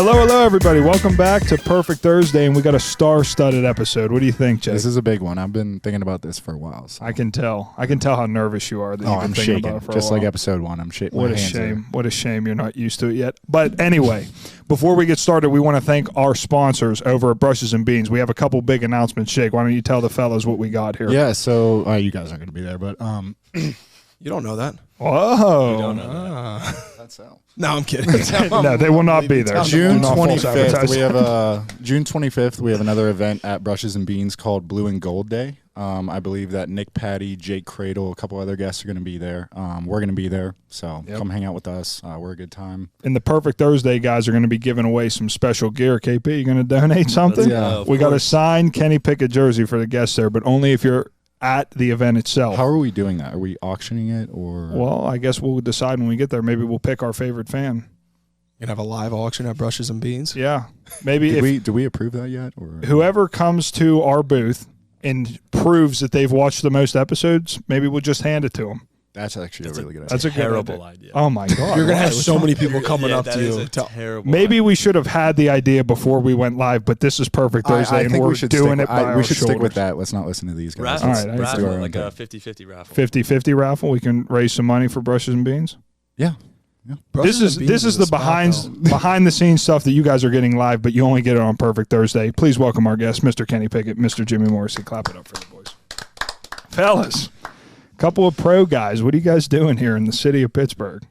Hello, everybody. Welcome back to Perfect Thursday, and we got a star-studded episode. What do you think, Jake? This is a big one. I've been thinking about this for a while. So. I can tell. I can tell how nervous you are. That I'm shaking. about it for Just a while. like episode 1. I'm shaking. What a shame. What a shame you're not used to it yet. But anyway, before we get started, we want to thank our sponsors over at Brushes and Beans. We have a couple big announcements. Jake, why don't you tell the fellas what we got here? Yeah, so you guys aren't going to be there, but you don't know that. Whoa. You don't know that. That's so. No, I'm kidding. No, they will not be there. June Do not false 25th, advertise. we have June 25th. We have another event at Brushes and Beans called Blue and Gold Day. I believe that Nick Patty, Jake Cradle, a couple other guests are going to be there. We're going to be there, so come hang out with us. We're a good time. And the Perfect Thursday guys are going to be giving away some special gear. KP, you going to donate something? Yeah, we got a signed Kenny Pickett jersey for the guests there, but only if you're at the event itself. How are we doing that? Are we auctioning it or? Well, I guess we'll decide when we get there. Maybe we'll pick our favorite fan. You can have a live auction at Brushes and Beans. Yeah, maybe. Did we approve that yet? Or whoever comes to our booth and proves that they've watched the most episodes, maybe we'll just hand it to them. That's actually a really good idea. That's a terrible good idea. Oh my God! You're gonna have so many people coming up to you. Terrible. Maybe we should have had the idea before we went live, but this is Perfect Thursday, I and think we're we should doing stick, it by our we should stick with shoulders. that. Let's not listen to these guys. Raffle, All right, let's do our own like thing. a 50-50 raffle. 50-50 raffle. We can raise some money for Brushes and Beans. Yeah. This is the behind the scenes stuff that you guys are getting live, but you only get it on Perfect Thursday. Please welcome our guest, Mr. Kenny Pickett, Mr. Jimmy Morrissey. Clap it up for the boys, fellas. Couple of pro guys. What are you guys doing here in the city of Pittsburgh?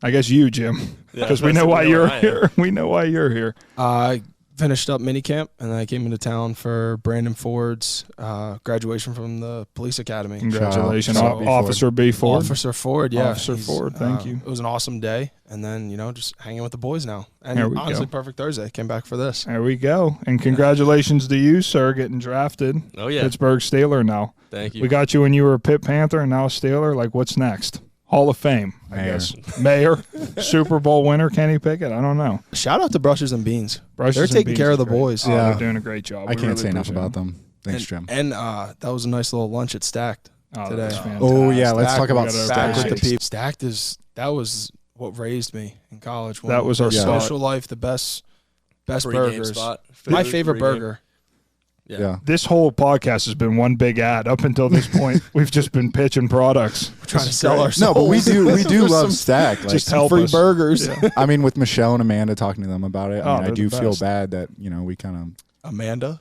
I guess you, Jim, because we know why you're here. We know why you're here. I finished up minicamp, and then I came into town for Brandon Ford's graduation from the police academy. Congratulations, Shout out Officer B. Ford. Officer Ford, yeah. Officer Ford, thank you. It was an awesome day, and then, just hanging with the boys now. And There we honestly, go. Perfect Thursday. Came back for this. There we go. And congratulations to you, sir, getting drafted. Oh, yeah. Pittsburgh Steeler now. Thank you. We got you when you were a Pitt Panther and now a Steeler. Like, what's next? Hall of Fame, I guess. Mayor, Super Bowl winner, Kenny Pickett. I don't know. Shout out to Brushes and Beans. Brushes They're and taking Beans care is of the great. boys. Oh, Yeah. they're doing a great job. I We can't really say enough appreciate about it. them. Thanks, Jim. And that was a nice little lunch at Stacked Oh, today. that's fantastic. Oh, yeah. Let's Stacked, talk about we gotta Stacked with the appreciate people. Stacked that was what raised me in college. That was our spot. social life, the best Pre-game burgers. spot. My Food, favorite pre-game. burger. Yeah. This whole podcast has been one big ad. Up until this point, we've just been pitching products. We're trying to sell our No, but we souls. do love Stack. Like, Just help free us. burgers. Yeah. I mean, with Michelle and Amanda talking to them about it, Oh, I they're do the feel best. bad that we kind Amanda. of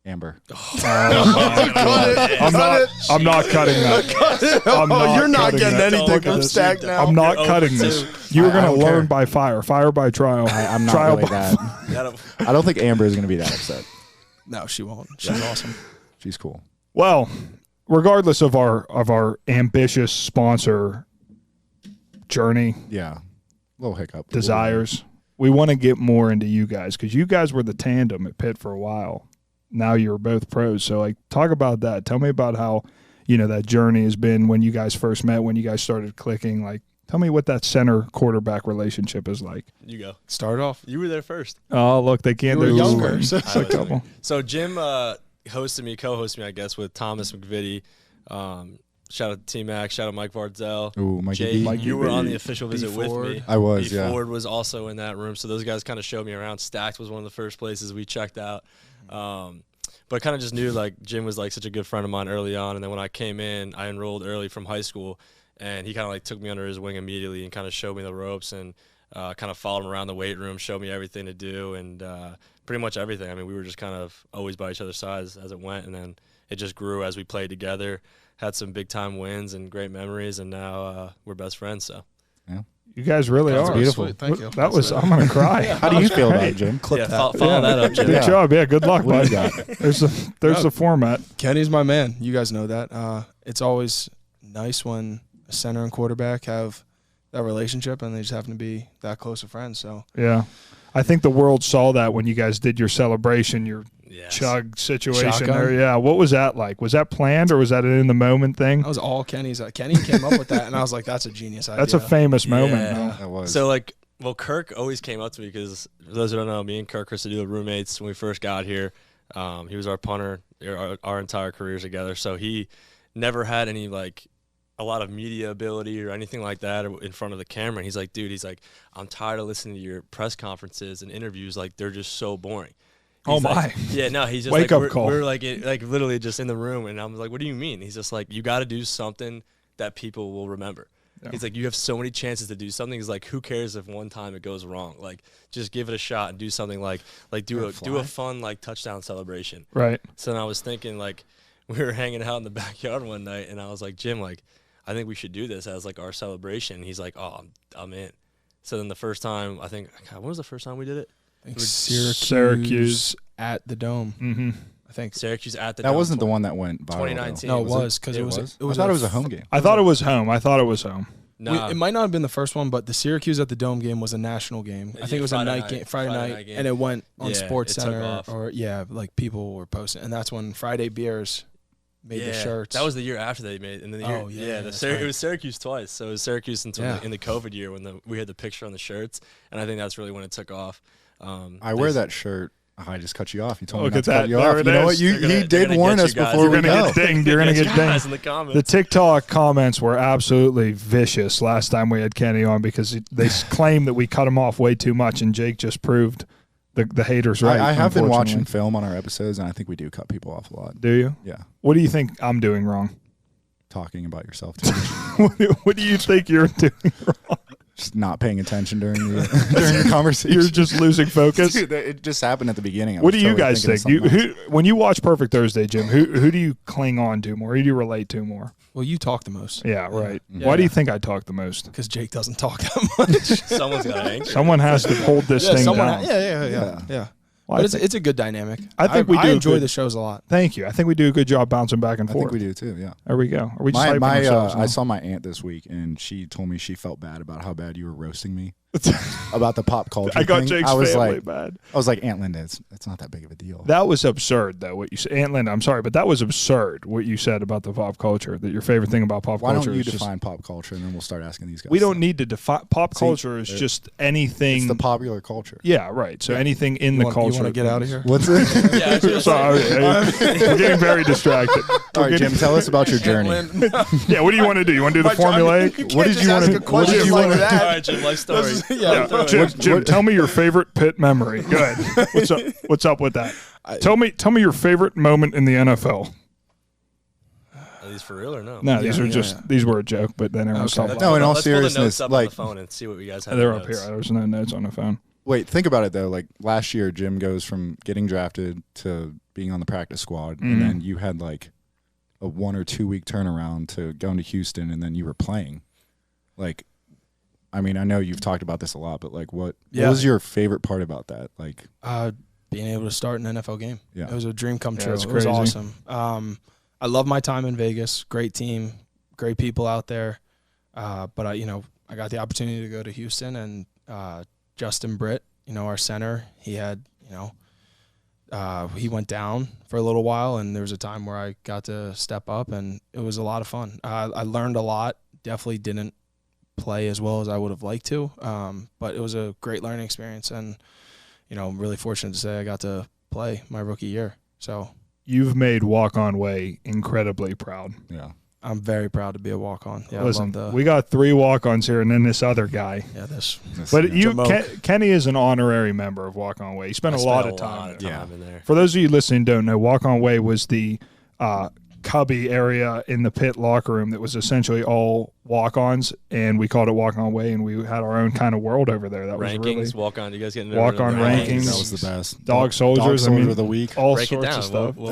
Amber. I'm not cutting that. I'm you're not cutting getting that. anything Look at from this. Stack now. I'm not You're cutting open this. too. You were I going don't to learn care. by fire by trial. I'm not Trial really by- that. I don't think Amber is going to be that upset. No, she won't. She's awesome. She's cool. Well, regardless of our ambitious sponsor journey, Yeah. Little hiccup. desires, we want to get more into you guys because you guys were the tandem at Pitt for a while. Now you're both pros. So, like, talk about that. Tell me about how, that journey has been when you guys first met, when you guys started clicking. Like, tell me what that center quarterback relationship is like. You go. Start off. You were there first. Oh, look, they can't You were do younger. Just I a was couple. So Jim co-hosted me, I guess, with Thomas McVitie. Shout out to T-Mac. Shout out Mike Vardzell. Ooh, Mikey Jake, B. Mikey you were B. on the official visit with Ford. me. I was, B. yeah. Ford was also in that room. So those guys kind of showed me around. Stacked was one of the first places we checked out. But kind of just knew, like, Jim was, like, such a good friend of mine early on. And then when I came in, I enrolled early from high school. And he kind of, like, took me under his wing immediately and kind of showed me the ropes and kind of followed him around the weight room, showed me everything to do and pretty much everything. I mean, we were just kind of always by each other's sides as it went. And then it just grew as we played together, had some big-time wins and great memories. And now we're best friends, so. You guys really That's are. beautiful. Sweet. Thank you. That was, I'm going to cry. How do you feel about it, Jim? Clip Yeah, that. follow that up, Jim. Good Yeah. job. Yeah, good luck, What bud. do you got? There's the format. Kenny's my man. You guys know that. It's always nice when a center and quarterback have that relationship and they just happen to be that close of friends. So Yeah. I think the world saw that when you guys did your celebration, your Yes. chug situation Shotgun. there. Yeah. What was that like? Was that planned or was that an in the moment thing? that was all Kenny's. Kenny came up with that, and I was like, "That's a genius idea." That's a famous moment. Yeah. though. That was. So, like, well, Kirk always came up to me because, for those who don't know, me and Kirk used to do the roommates when we first got here. He was our punter our entire careers together. So he never had any, like, a lot of media ability or anything like that or in front of the camera. And he's like, dude, I'm tired of listening to your press conferences and interviews. Like, they're just so boring. He's my. Yeah, no, he's just Wake like, up call. We're like literally just in the room. And I'm like, what do you mean? He's just like, you got to do something that people will remember. Yeah. He's like, you have so many chances to do something. He's like, who cares if one time it goes wrong? Like, just give it a shot and do something like do a fun like touchdown celebration. Right. So then I was thinking, like, we were hanging out in the backyard one night, and I was like, Jim, like, I think we should do this as like our celebration. He's like, oh, I'm in. So then the first time, I think, God, when was the first time we did it? I think Syracuse at the Dome. Mm-hmm. I think Syracuse at the That Dome. wasn't the one that went viral. 2019. No, it was because it was. I thought it was a home game. I thought it was home. Nah. It might not have been the first one, but the Syracuse at the Dome game was a national game. I think it was a night game, Friday night, and it went on Sports Center. Or like people were posting, and that's when Friday Beers made the shirts. That was the year after they made, and then the year, it was Syracuse twice. So it was Syracuse in the COVID year when we had the picture on the shirts, and I think that's really when it took off. I wear that shirt. I just cut you off. You told me Look not at to that. cut you off. You know what? He did warn us before we go. You're going to get dinged. You're going to get dinged. In the comments. The TikTok comments were absolutely vicious last time we had Kenny on because they claimed that we cut him off way too much, and Jake just proved the haters right. I have been watching film on our episodes, and I think we do cut people off a lot. Do you? Yeah. What do you think I'm doing wrong? Talking about yourself too much. What do you think you're doing wrong? Just not paying attention during the conversation. You're just losing focus. Dude, it just happened at the beginning. What do you guys think? When you watch Perfect Thursday, Jim, who do you cling on to more? Who do you relate to more? Well, you talk the most. Yeah, right. Yeah. Why do you think I talk the most? Because Jake doesn't talk that much. Someone's got to anchor. Someone has to hold this thing down. Yeah. Well, but it's a good dynamic. I enjoy the shows a lot. Thank you. I think we do a good job bouncing back and forth. I think we do too. Yeah. There we go. Are we just I saw my aunt this week, and she told me she felt bad about how bad you were roasting me about the pop culture. I got thing. Jake's family bad. I was like, Aunt Linda, it's not that big of a deal. That was absurd, though. What you said, Aunt Linda. I'm sorry, but that was absurd. What you said about the pop culture. That your favorite thing about pop culture. Why don't you define pop culture, and then we'll start asking these guys. We don't need to define pop culture. Is just anything. It's the popular culture. Yeah, right. So anything in the culture. You want to get out of here? What's it? Yeah, sorry, we're getting very distracted. All right, Jim, tell us about your journey. Yeah, what do you want to do? You want to do the formulaic? What did you want to? What did you want to? All right, Jim, life story. Jim, tell me your favorite Pitt memory. Go ahead. What's up with that? Tell me your favorite moment in the NFL. Are these for real or no? No, these were a joke, but then everyone saw. No, in all let's seriousness, pull the notes up on the phone and see what we guys have. They're up here. There's no notes on the phone. Wait, think about it though. Like last year, Jim goes from getting drafted to being on the practice squad, and then you had like a 1 or 2 week turnaround to going to Houston, and then you were playing. Like, I mean, I know you've talked about this a lot, but like, what was your favorite part about that? Like, being able to start an NFL game. Yeah, it was a dream come true. It was awesome. I love my time in Vegas. Great team, great people out there. But I got the opportunity to go to Houston, and Justin Britt, our center, he had, he went down for a little while, and there was a time where I got to step up, and it was a lot of fun. I learned a lot. Definitely didn't play as well as I would have liked to, but it was a great learning experience, and I'm really fortunate to say I got to play my rookie year. So you've made Walk On Way incredibly proud. Yeah. I'm very proud to be a walk-on. Yeah, listen, we got 3 walk-ons here, and then this other guy. Yeah, this. But Kenny is an honorary member of Walk On Way. He spent a lot of time in there. For those of you listening who don't know, Walk On Way was the cubby area in the Pitt locker room that was essentially all walk-ons, and we called it Walk On Way, and we had our own kind of world over there. That rankings, was really walk-on. You guys getting walk-on rankings? That was the best. Dog soldiers. Dog soldier of the week. All Break sorts of stuff. We'll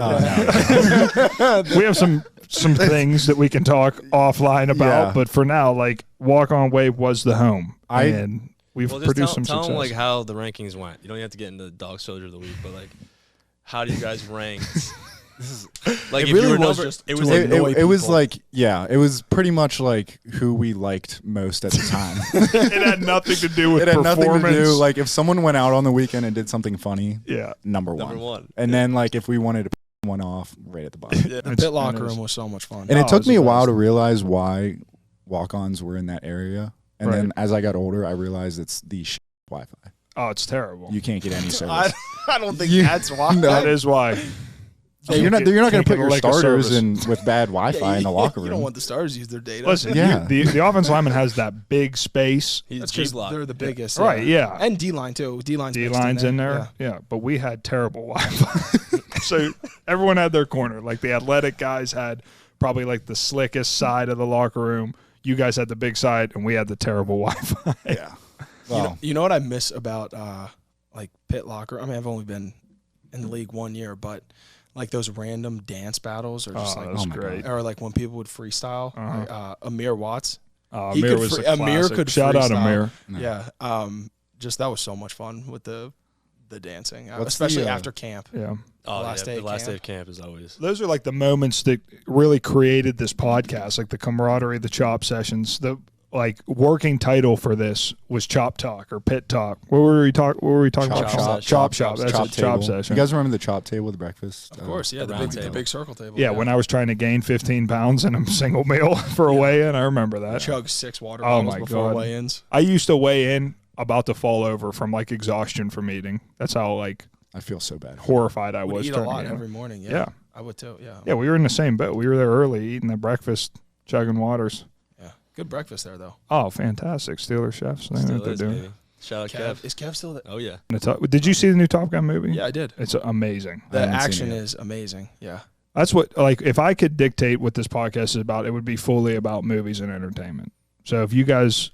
We have some things that we can talk offline about, but for now, like Walk On Way was the home, and we've produced some success. Tell them like how the rankings went. You don't have to get into Dog Soldier of the Week, but like, how do you guys rank? Like, it really was just. It was like, it was pretty much like who we liked most at the time. It had nothing to do with it had performance. Nothing to do. Like if someone went out on the weekend and did something funny, number one. And then like if we wanted to one off, right at the bottom. The Pitt locker room was so much fun. And it took me a while to realize why walk-ons were in that area. And then as I got older, I realized it's the Wi-Fi. Oh, it's terrible. You can't get any service. I don't think that's why. That is why. You're not going to put your like starters in with bad Wi-Fi in the locker room. You don't want the starters to use their data. Listen, the offense lineman has that big space. That's because they're the biggest. Right, yeah. And D-line, too. D-line's in there. Yeah, but we had terrible Wi-Fi. So everyone had their corner. Like the athletic guys had probably like the slickest side of the locker room. You guys had the big side, and we had the terrible Wi-Fi. Yeah. Well, you know what I miss about like Pitt locker? I mean, I've only been in the league 1 year, but like those random dance battles are just that's great. Or like when people would freestyle. Like, Amir Watts. Amir was a classic. Amir could shout out Amir. Yeah. Just that was so much fun with the dancing, especially after camp. Yeah. The last day of camp is always. Those are like the moments that really created this podcast, like the camaraderie, the chop sessions. The like working title for this was Chop Talk or Pit Talk. What were we talking about? Chop Shop. That's a chop session. You guys remember the chop table, the breakfast? Of course, yeah, the big circle table. Yeah, when I was trying to gain 15 pounds in a single meal for a weigh-in, I remember that. Chug 6 water bottles before weigh-ins. I used to weigh in about to fall over from like exhaustion from eating. That's how like I feel so bad. Horrified I was. Eat a lot every morning. Yeah, I would too. Yeah. Yeah, we were in the same boat. We were there early, eating the breakfast, chugging waters. Yeah, good breakfast there though. Oh, fantastic! Steeler chefs. They know what they're doing. Shout out Kev. Is Kev still there? Oh yeah. Did you see the new Top Gun movie? Yeah, I did. It's amazing. The action is amazing. Yeah. That's what like if I could dictate what this podcast is about, it would be fully about movies and entertainment. So if you guys.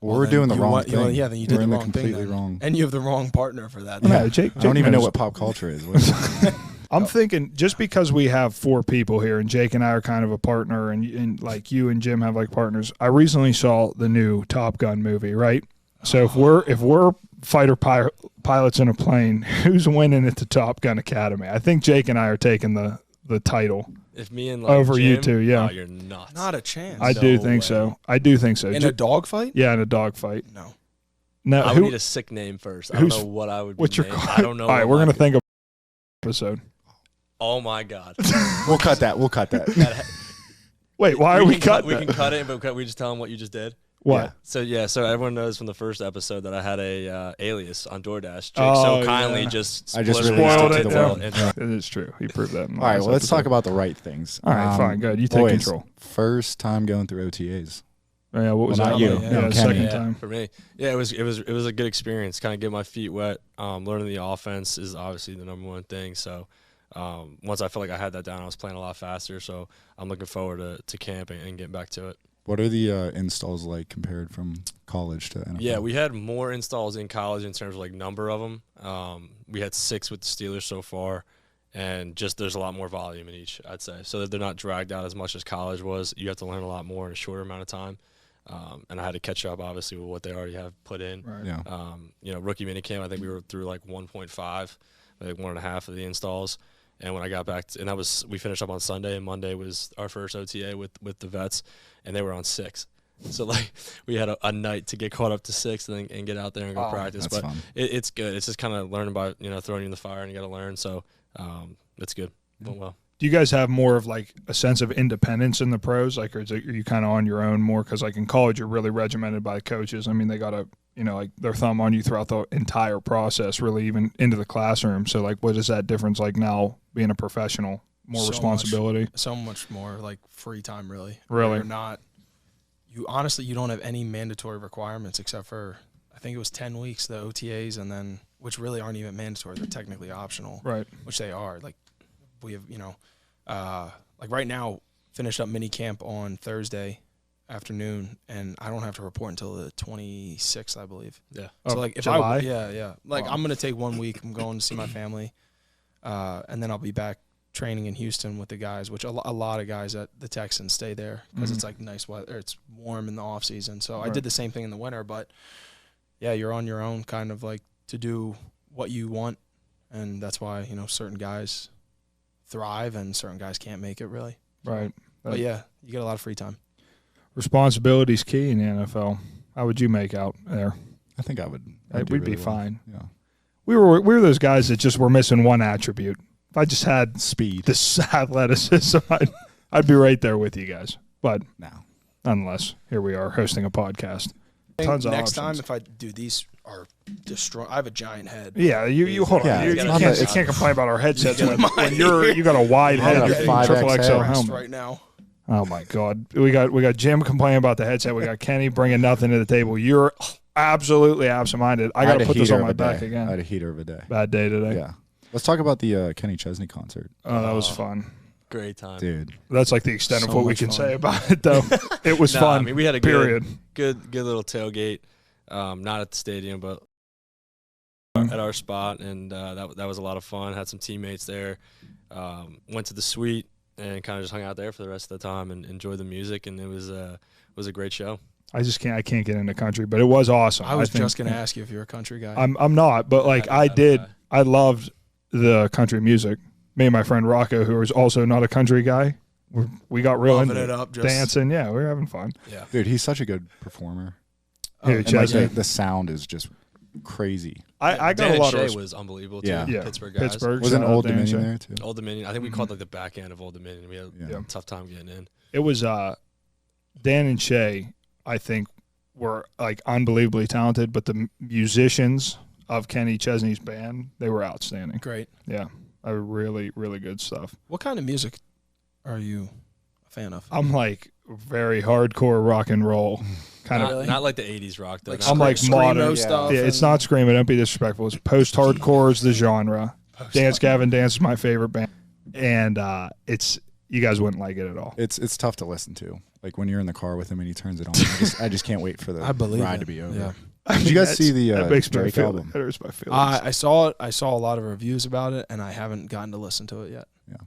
We're doing the wrong thing. Yeah, then you did the wrong thing. Completely wrong. And you have the wrong partner for that. Yeah, Jake I don't even know what pop culture is. I'm thinking just because we have 4 people here and Jake and I are kind of a partner and like you and Jim have like partners. I recently saw the new Top Gun movie, right? So if we're fighter pilots in a plane, who's winning at the Top Gun Academy? I think Jake and I are taking the title. If me and over Jim, you two, yeah. Oh, you're nuts. Not a chance. I do think so. I do think so. In a dogfight? Yeah, in a dogfight. No. I would need a sick name first. I don't know what I would. What's your? I don't know. All right, we're gonna think of episode. Oh my god. We'll cut that. Wait, why are we cutting? We can cut it, but we just tell them what you just did. What? Yeah. So everyone knows from the first episode that I had a alias on DoorDash. Jake kindly just I just spoiled it to the world. It is true. He proved that. All right, well, let's talk about the right things. All right, fine, good. You take control. First time going through OTAs. Yeah, what was that? Not you. Yeah, second time for me. Yeah, it was a good experience. Kind of get my feet wet. Learning the offense is obviously the number one thing. So once I felt like I had that down, I was playing a lot faster. So I'm looking forward to camp and getting back to it. What are the installs like compared from college to NFL? Yeah, we had more installs in college in terms of like number of them. We had 6 with the Steelers so far, and just there's a lot more volume in each, I'd say. So that they're not dragged out as much as college was. You have to learn a lot more in a shorter amount of time. And I had to catch up, obviously, with what they already have put in. Right. Yeah. Rookie minicamp, I think we were through like 1.5, like 1.5 of the installs. And when I got back, we finished up on Sunday, and Monday was our first OTA with the vets, and they were on 6. So like we had a night to get caught up to 6 and get out there and go practice. That's but fun. It's good. It's just kind of learning about throwing you in the fire, and you got to learn. So it's good. Went well. Do you guys have more of like a sense of independence in the pros? Like, or are you kind of on your own more? Because like in college, you're really regimented by the coaches. I mean, they got to, like their thumb on you throughout the entire process, really even into the classroom. So like, what is that difference like now being a professional? More responsibility? So much more like free time, really. Really? You're not, you don't have any mandatory requirements except for, I think it was 10 weeks, the OTAs, and then, which really aren't even mandatory. They're technically optional. Right. Which they are. Like, we have, like right now, finished up mini camp on Thursday afternoon, and I don't have to report until the 26th, I believe. Yeah. So like if July? Like I'm gonna take 1 week. I'm going to see my family, and then I'll be back training in Houston with the guys. Which a lot of guys at the Texans stay there because it's like nice weather. It's warm in the off season. So I did the same thing in the winter, but yeah, you're on your own, kind of like to do what you want, and that's why certain guys thrive and certain guys can't make it really. Right. But yeah, you get a lot of free time. Responsibility is key in the NFL. How would you make out there? I think I would. We'd be fine. Yeah. We were those guys that just were missing one attribute. If I just had speed, this athleticism, I'd be right there with you guys. But now, nonetheless, here we are hosting a podcast. Tons of next options. time, if I do these are destroy. I have a giant head. Yeah, you hold on. Yeah, You can't complain about our headsets when you got a wide head. got a You're 5XL XL helmet right now. Oh my God, we got Jim complaining about the headset. We got Kenny bringing nothing to the table. You're absolutely absent-minded. I got to put this on my back again. I had a heater of a day. Bad day today. Yeah. Let's talk about the Kenny Chesney concert. Oh, that was fun. Great time, dude. That's like the extent of what we can say about it, though. It was fun. I mean, we had a good little tailgate. Not at the stadium, but at our spot, and that was a lot of fun. Had some teammates there. Went to the suite and kind of just hung out there for the rest of the time and enjoyed the music, and it was a great show. I can't get into country, but it was awesome. I was just going to ask you if you're a country guy. I'm not, but like I loved the country music. Me and my friend Rocco, who is also not a country guy, we got real into it up, dancing. Yeah, we were having fun. Yeah, dude, he's such a good performer. And the sound is just crazy. I got a lot Shay of was unbelievable too. Yeah. Pittsburgh guys. Wasn't Old Dominion there too? Old Dominion. I think we called like the back end of Old Dominion. We had a tough time getting in. It was Dan and Shay, I think, were like unbelievably talented, but the musicians of Kenny Chesney's band, they were outstanding. Great. Yeah. Really, really good stuff. What kind of music are you a fan of? I'm like very hardcore rock and roll. Not like the 80s rock, though. I'm like modern stuff. Yeah, it's not screaming. Don't be disrespectful. It's post-hardcore is the genre. Dance Gavin Dance is my favorite band. And you guys wouldn't like it at all. It's tough to listen to. Like when you're in the car with him and he turns it on, I just can't wait for the ride to be over. Yeah. Did you guys see the Drake album? That hurts my feelings. I saw it. I saw a lot of reviews about it, and I haven't gotten to listen to it yet. Yeah.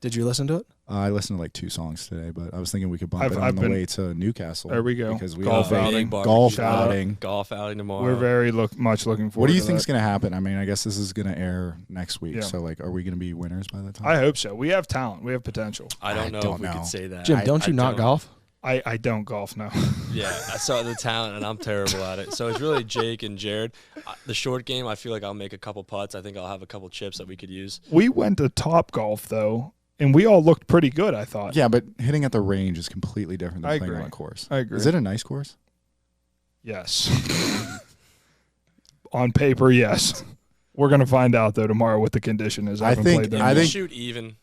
Did you listen to it? I listened to like 2 songs today, but I was thinking we could bump it on the way to Newcastle. There we go. Because we golf have outing. Golf outing tomorrow. We're very much looking forward. What do you to think is going to happen? I mean, I guess this is going to air next week. Yeah. So, like, are we going to be winners by that time? I hope so. We have talent. We have potential. I don't know if we could say that. Jim, don't you not golf? I don't golf now. Yeah, I saw the talent, and I'm terrible at it. So it's really Jake and Jared. The short game, I feel like I'll make a couple putts. I think I'll have a couple chips that we could use. We went to Top Golf, though, and we all looked pretty good, I thought. Yeah, but hitting at the range is completely different than playing on a course. I agree. Is it a nice course? Yes. On paper, yes. We're going to find out, though, tomorrow what the condition is. I think shoot even.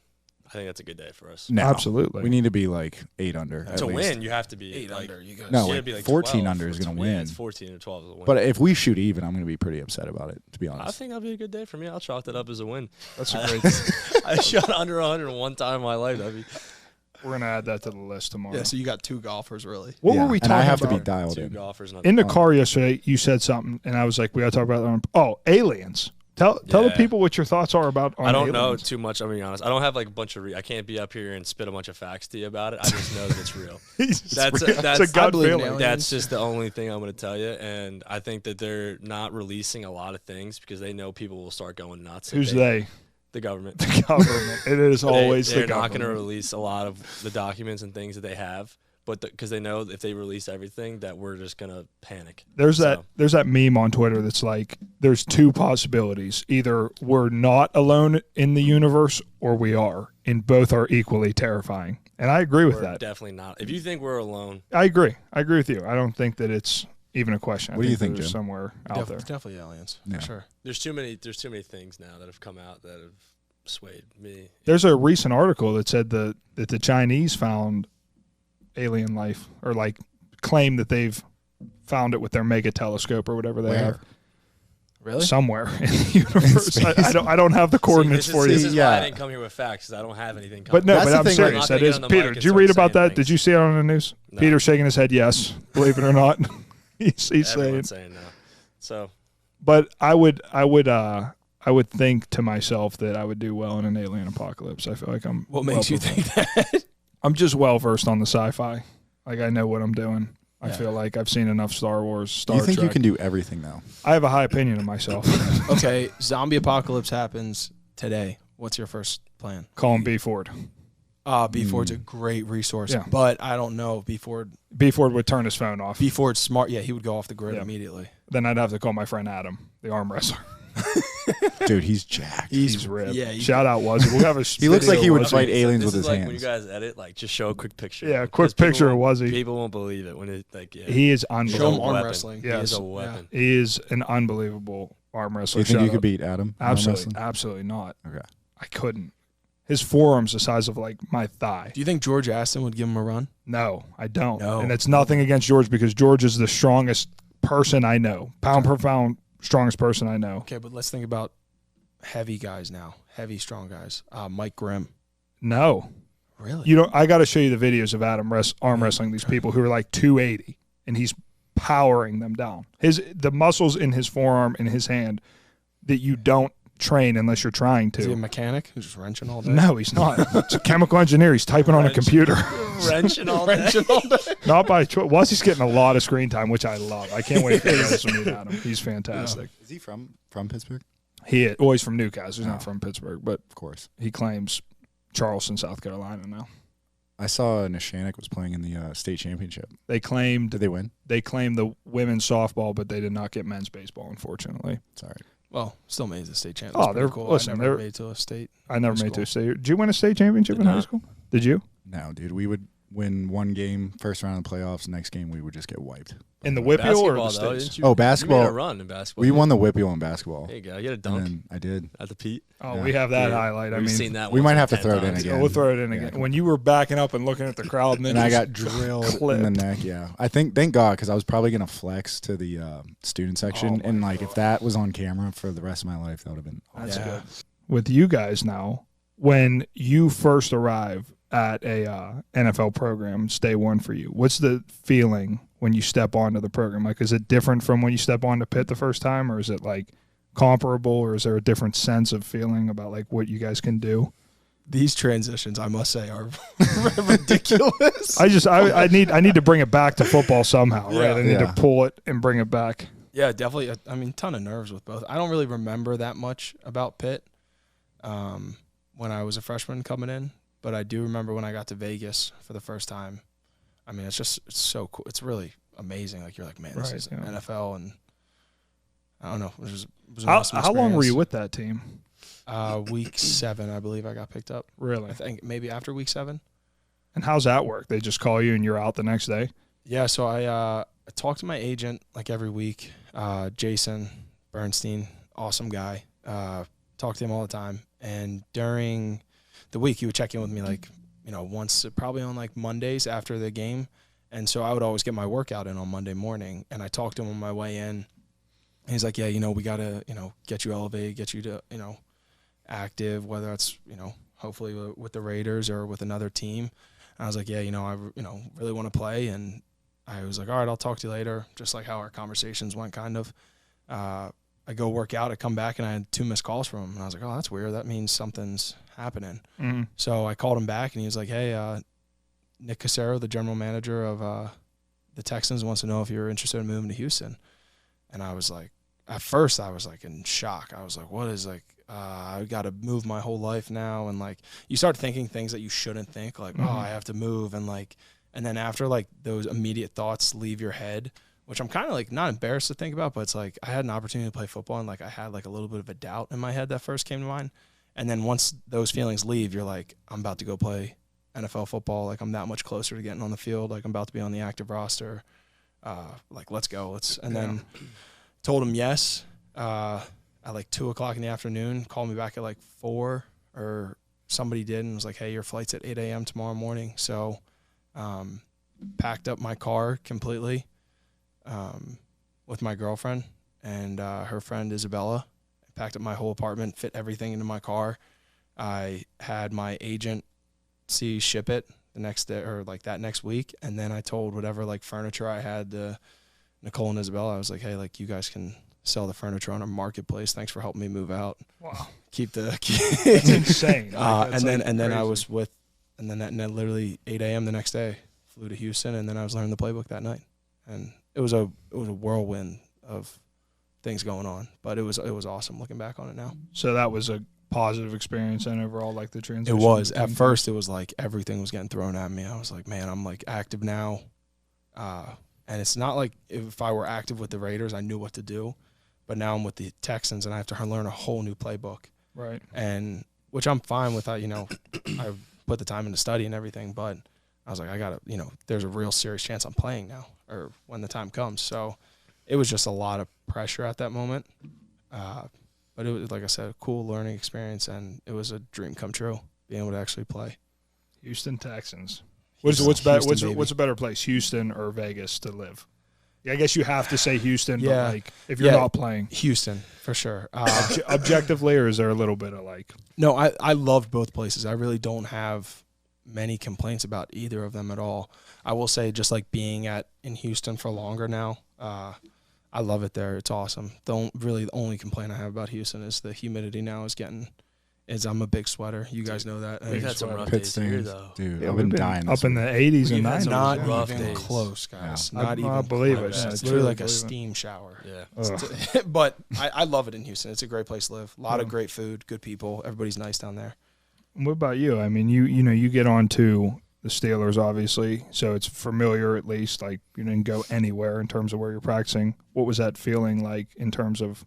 I think that's a good day for us. No, absolutely. We need to be like 8 under. To win, you have to be 8 under. You guys. No, be like 14 12. under is going to win. It's 14 or 12 is a win. But if we shoot even, I'm going to be pretty upset about it, to be honest. I think that'll be a good day for me. I'll chalk that up as a win. That's a great. I shot under 100 one time in my life. We're going to add that to the list tomorrow. Yeah, so you got 2 golfers, really. What were we talking about? And I have to be dialed 2 in. golfers. In the car yesterday, you said something, and I was like, we got to talk about that. Oh, aliens. Tell the people what your thoughts are about I don't aliens. know too much, I'm being honest. I don't have like a bunch of I can't be up here and spit a bunch of facts to you about it. I just know that it's real. That's a gut feeling. That's just the only thing I'm going to tell you. And I think that they're not releasing a lot of things because they know people will start going nuts. Who's they? The government. The government. It is always the government. They're not going to release a lot of the documents and things that they have. But because they know if they release everything, that we're just gonna panic. There's that meme on Twitter that's like, there's 2 possibilities: either we're not alone in the universe, or we are, and both are equally terrifying. And I agree with that. Definitely not. If you think we're alone, I agree. I agree with you. I don't think that it's even a question. What do you think, Jim? Somewhere out there, definitely aliens. Yeah. For sure. There's too many things now that have come out that have swayed me. There's a recent article that said that the Chinese found alien life, or like claim that they've found it with their mega telescope or whatever they have. Really? Somewhere in the universe. I don't have the coordinates for you. This is why I didn't come here with facts, because I don't have anything. But I'm serious. That is Peter. Did you read about that? Did you see it on the news? No. Peter shaking his head, yes. Believe it or not, he's saying no. So, but I would think to myself that I would do well in an alien apocalypse. I feel like I'm. What makes you think that? I'm just well versed on the sci-fi. Like, I know what I'm doing. I feel like I've seen enough Star Wars, Star Trek. You think you can do everything, though? I have a high opinion of myself. Okay, zombie apocalypse happens today. What's your first plan? Call him B. Ford. B. Ford's a great resource, Yeah. but I don't know if B. Ford would turn his phone off. B. Ford's smart. Yeah, he would go off the grid immediately. Then I'd have to call my friend Adam, the arm wrestler. Dude, he's jacked. He's ripped. Yeah, Shout out Wuzzy. We'll have a He looks like he would fight aliens this with his is like hands. when you guys edit, like just show a quick picture. Yeah, a quick picture of Wuzzy. People won't believe it when it like. Yeah. He is Show him unbelievable. arm wrestling. He is a weapon. He is an unbelievable arm wrestler. Do you think you could beat Adam? Absolutely not. Okay. I couldn't. His forearm's the size of like my thigh. Do you think George Aston would give him a run? No, I don't. No. And it's nothing against George because George is the strongest person I know. Pound per pound, strongest person I know. Okay, but let's think about heavy guys now. Heavy, strong guys. Mike Grimm. No. Really? You know, I got to show you the videos of Adam arm wrestling these people who are like 280, and he's powering them down. The muscles in his forearm and his hand that you don't train unless you're trying to. Is he a mechanic who's just wrenching all day? No, he's not. It's a chemical engineer. He's typing on a computer. Wrenching all day. Not by choice. Wuzzy's getting a lot of screen time, which I love. I can't wait for you guys to meet Adam. He's fantastic. Is he from Pittsburgh? He's from Newcastle. He's not from Pittsburgh, but Of course. he claims Charleston, South Carolina now. I saw Neshannock was playing in the state championship. They claimed Did they win? they claimed the women's softball, but they did not get men's baseball, unfortunately. Sorry. Well, still made the state championship. Oh, That's they're pretty cool. listen. I never made it to a state. I never High made it to a school. state. Did you win a state championship Did in high not. school? Did you? No, dude. We would win one game, first round of the playoffs. Next game, we would just get wiped. In the Whippeal or the Basketball, though, States? didn't you? Oh, basketball. You made a run in basketball. We won the Whippeal in basketball. There you go. You had a And dunk then I did. at the Pete. Oh, Yeah. we have that Yeah. highlight. I We've mean, seen that. we once might like have to 10 throw it in times. again. we'll throw it in Yeah. again. When you were backing up and looking at the crowd, and then And I just got drilled clipped. in the neck. Yeah, thank God, because I was probably gonna flex to the student section, Oh, and my like if that was on camera for the rest of my life, that would have been. That's awesome. good. With you guys now, when you first arrive at a NFL program, it's day one for you. What's the feeling when you step onto the program? Like, is it different from when you step onto Pitt the first time, or is it like comparable, or is there a different sense of feeling about like what you guys can do? These transitions, I must say, are ridiculous. I need to bring it back to football somehow, Yeah. right? I need Yeah. to pull it and bring it back. Yeah, definitely. I mean, ton of nerves with both. I don't really remember that much about Pitt when I was a freshman coming in, but I do remember when I got to Vegas for the first time. I mean, it's so cool. It's really amazing. Like, you're like, man, this Right, is yeah. NFL, and I don't know. It was an How awesome long were experience. you with that team? Week 7, I believe I got picked up. Really? I think maybe after week 7. And how's that work? They just call you and you're out the next day? Yeah, so I talk to my agent like every week, Jason Bernstein, awesome guy. Talk to him all the time. And during the week, he would check in with me like, once, probably on like Mondays after the game. And so I would always get my workout in on Monday morning. And I talked to him on my way in. He's like, yeah, we got to, get you elevated, get you to, active, whether it's, hopefully with the Raiders or with another team. And I was like, yeah, I really want to play. And I was like, all right, I'll talk to you later, just like how our conversations went kind of. I go work out, I come back, and I had 2 missed calls from him. And I was like, oh, that's weird. That means something's happening. Mm-hmm. So I called him back, and he was like, hey, Nick Casero, the general manager of the Texans, wants to know if you're interested in moving to Houston. And I was like, at first I was like in shock. I was like, what is like, I got to move my whole life now. And like, you start thinking things that you shouldn't think, like, oh, I have to move. And like, and then after like those immediate thoughts leave your head, which I'm kind of like not embarrassed to think about, but it's like I had an opportunity to play football, and like I had like a little bit of a doubt in my head that first came to mind. And then once those feelings leave, you're like, I'm about to go play NFL football. Like, I'm that much closer to getting on the field. Like, I'm about to be on the active roster. Like, let's go. Then told him yes. At like 2:00 in the afternoon, called me back at like 4, or somebody did, and was like, hey, your flight's at 8 a.m. tomorrow morning. So packed up my car completely with my girlfriend and her friend Isabella. Packed up my whole apartment, fit everything into my car. I had my agent ship it the next day, or like that next week, and then I told whatever like furniture I had to Nicole and Isabella. I was like, hey, like, you guys can sell the furniture on our marketplace. Thanks for helping me move out. Wow. It's insane. Like, and then I crazy. was with, and then literally 8 a.m. the next day, flew to Houston, and then I was learning the playbook that night. And it was a whirlwind of things going on, but it was awesome looking back on it now. So that was a positive experience and overall, like the transition. It was. At first, it was like everything was getting thrown at me. I was like, man, I'm like active now. And it's not like if I were active with the Raiders, I knew what to do. but now I'm with the Texans and I have to learn a whole new playbook. Right. And which I'm fine with. I put the time into study and everything, but I was like, I gotta, there's a real serious chance I'm playing now or when the time comes. So it was just a lot of pressure at that moment. But it was, like I said, a cool learning experience, and it was a dream come true being able to actually play. Houston Texans. What's a better place, Houston or Vegas to live? Yeah, I guess you have to say Houston, but like if you're not playing. Houston, for sure. Objectively, or is there a little bit of like? No, I loved both places. I really don't have many complaints about either of them at all. I will say just like being in Houston for longer now, I love it there. It's awesome. The only complaint I have about Houston is the humidity now I'm a big sweater. You guys know that. We've had some rough Pitt days here, though. Dude, I've been dying. Up in the 80s and 90s. Not rough even days. close, guys. Yeah. Not even I believe it. close. It's literally like a steam shower. Yeah. But I love it in Houston. It's a great place to live. A lot of great food, good people. Everybody's nice down there. What about you? I mean, you get on to the Steelers, obviously, so it's familiar at least. Like, you didn't go anywhere in terms of where you're practicing. What was that feeling like in terms of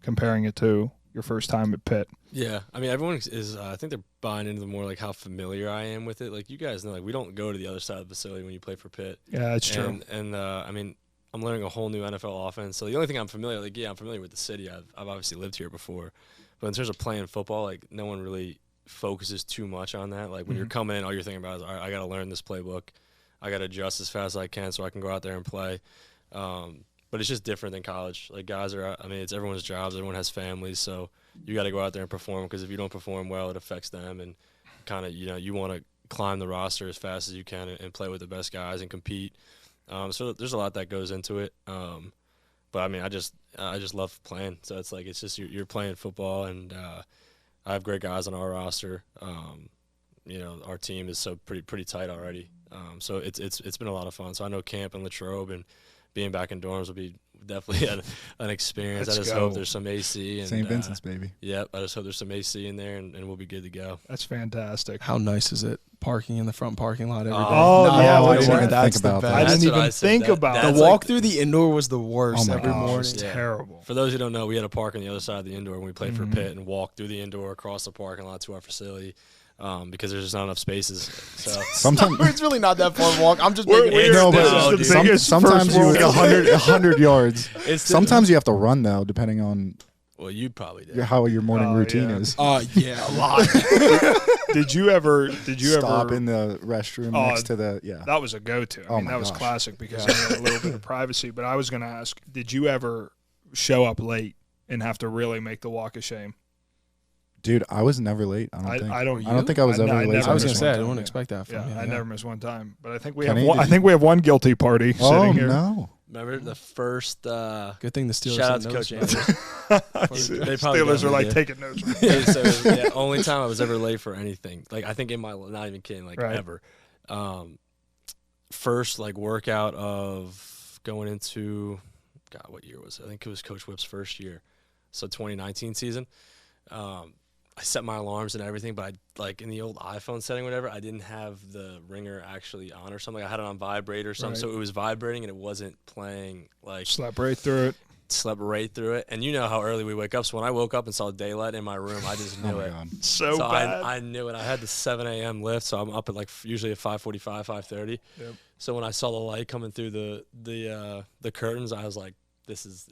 comparing it to your first time at Pitt? Yeah, I mean, everyone is. I think they're buying into the more like how familiar I am with it. Like you guys know, like we don't go to the other side of the facility when you play for Pitt. Yeah, that's true. And I mean, I'm learning a whole new NFL offense. So the only thing I'm familiar, I'm familiar with the city. I've obviously lived here before, but in terms of playing football, like no one really focuses too much on that. Like when you're coming in, all you're thinking about is, all right, I got to learn this playbook. I got to adjust as fast as I can so I can go out there and play. But it's just different than college. Like guys are, I mean, it's everyone's jobs. Everyone has families, so you got to go out there and perform, because if you don't perform well, it affects them. And kind of, you want to climb the roster as fast as you can and play with the best guys and compete. So there's a lot that goes into it. But I mean, I just love playing. So it's like, it's just you're playing football, and I have great guys on our roster. Our team is so pretty tight already. So it's been a lot of fun. So I know camp in Latrobe and being back in dorms will be definitely an experience. I just hope there's some AC. And, St. Vincent's, baby. Yep, I just hope there's some AC in there, and we'll be good to go. That's fantastic. How nice is it? Parking in the front parking lot every day. I didn't even think about that. The walk through the indoor was the worst every morning. It's terrible. For those who don't know, we had to park on the other side of the indoor when we played for Pitt and walk through the indoor across the parking lot to our facility. Because there's just not enough spaces. So sometimes it's really not that far to walk. I'm just making it. No, but sometimes you 100 yards. Sometimes you have to run though, depending on. Well, you probably did. How your morning routine is. Yeah, a lot. Did you ever stop in the restroom next to the? Yeah, that was a go-to. I mean, that was classic because I had a little bit of privacy. But I was going to ask, did you ever show up late and have to really make the walk of shame? Dude, I was never late. I don't think I was ever late. I was gonna say I wouldn't expect that from you. I never missed one time, but I think we have one guilty party sitting here. No. Remember the first good thing the Steelers. Shout out to Coach Andrews. Steelers are like taking notes. Only time I was ever late for anything. Like I think in my, not even kidding, like ever. First like workout of going into, God, what year was it? I think it was Coach Whip's first year, so 2019 season. I set my alarms and everything, but in the old iPhone setting, whatever, I didn't have the ringer actually on or something. I had it on vibrate or something, so it was vibrating and it wasn't playing. Like slept right through it. And you know how early we wake up. So when I woke up and saw daylight in my room, I just knew it. God. So bad. I knew it. I had the 7 a.m. lift, so I'm up at usually at 5:45, 5:30. Yep. So when I saw the light coming through the curtains, I was like,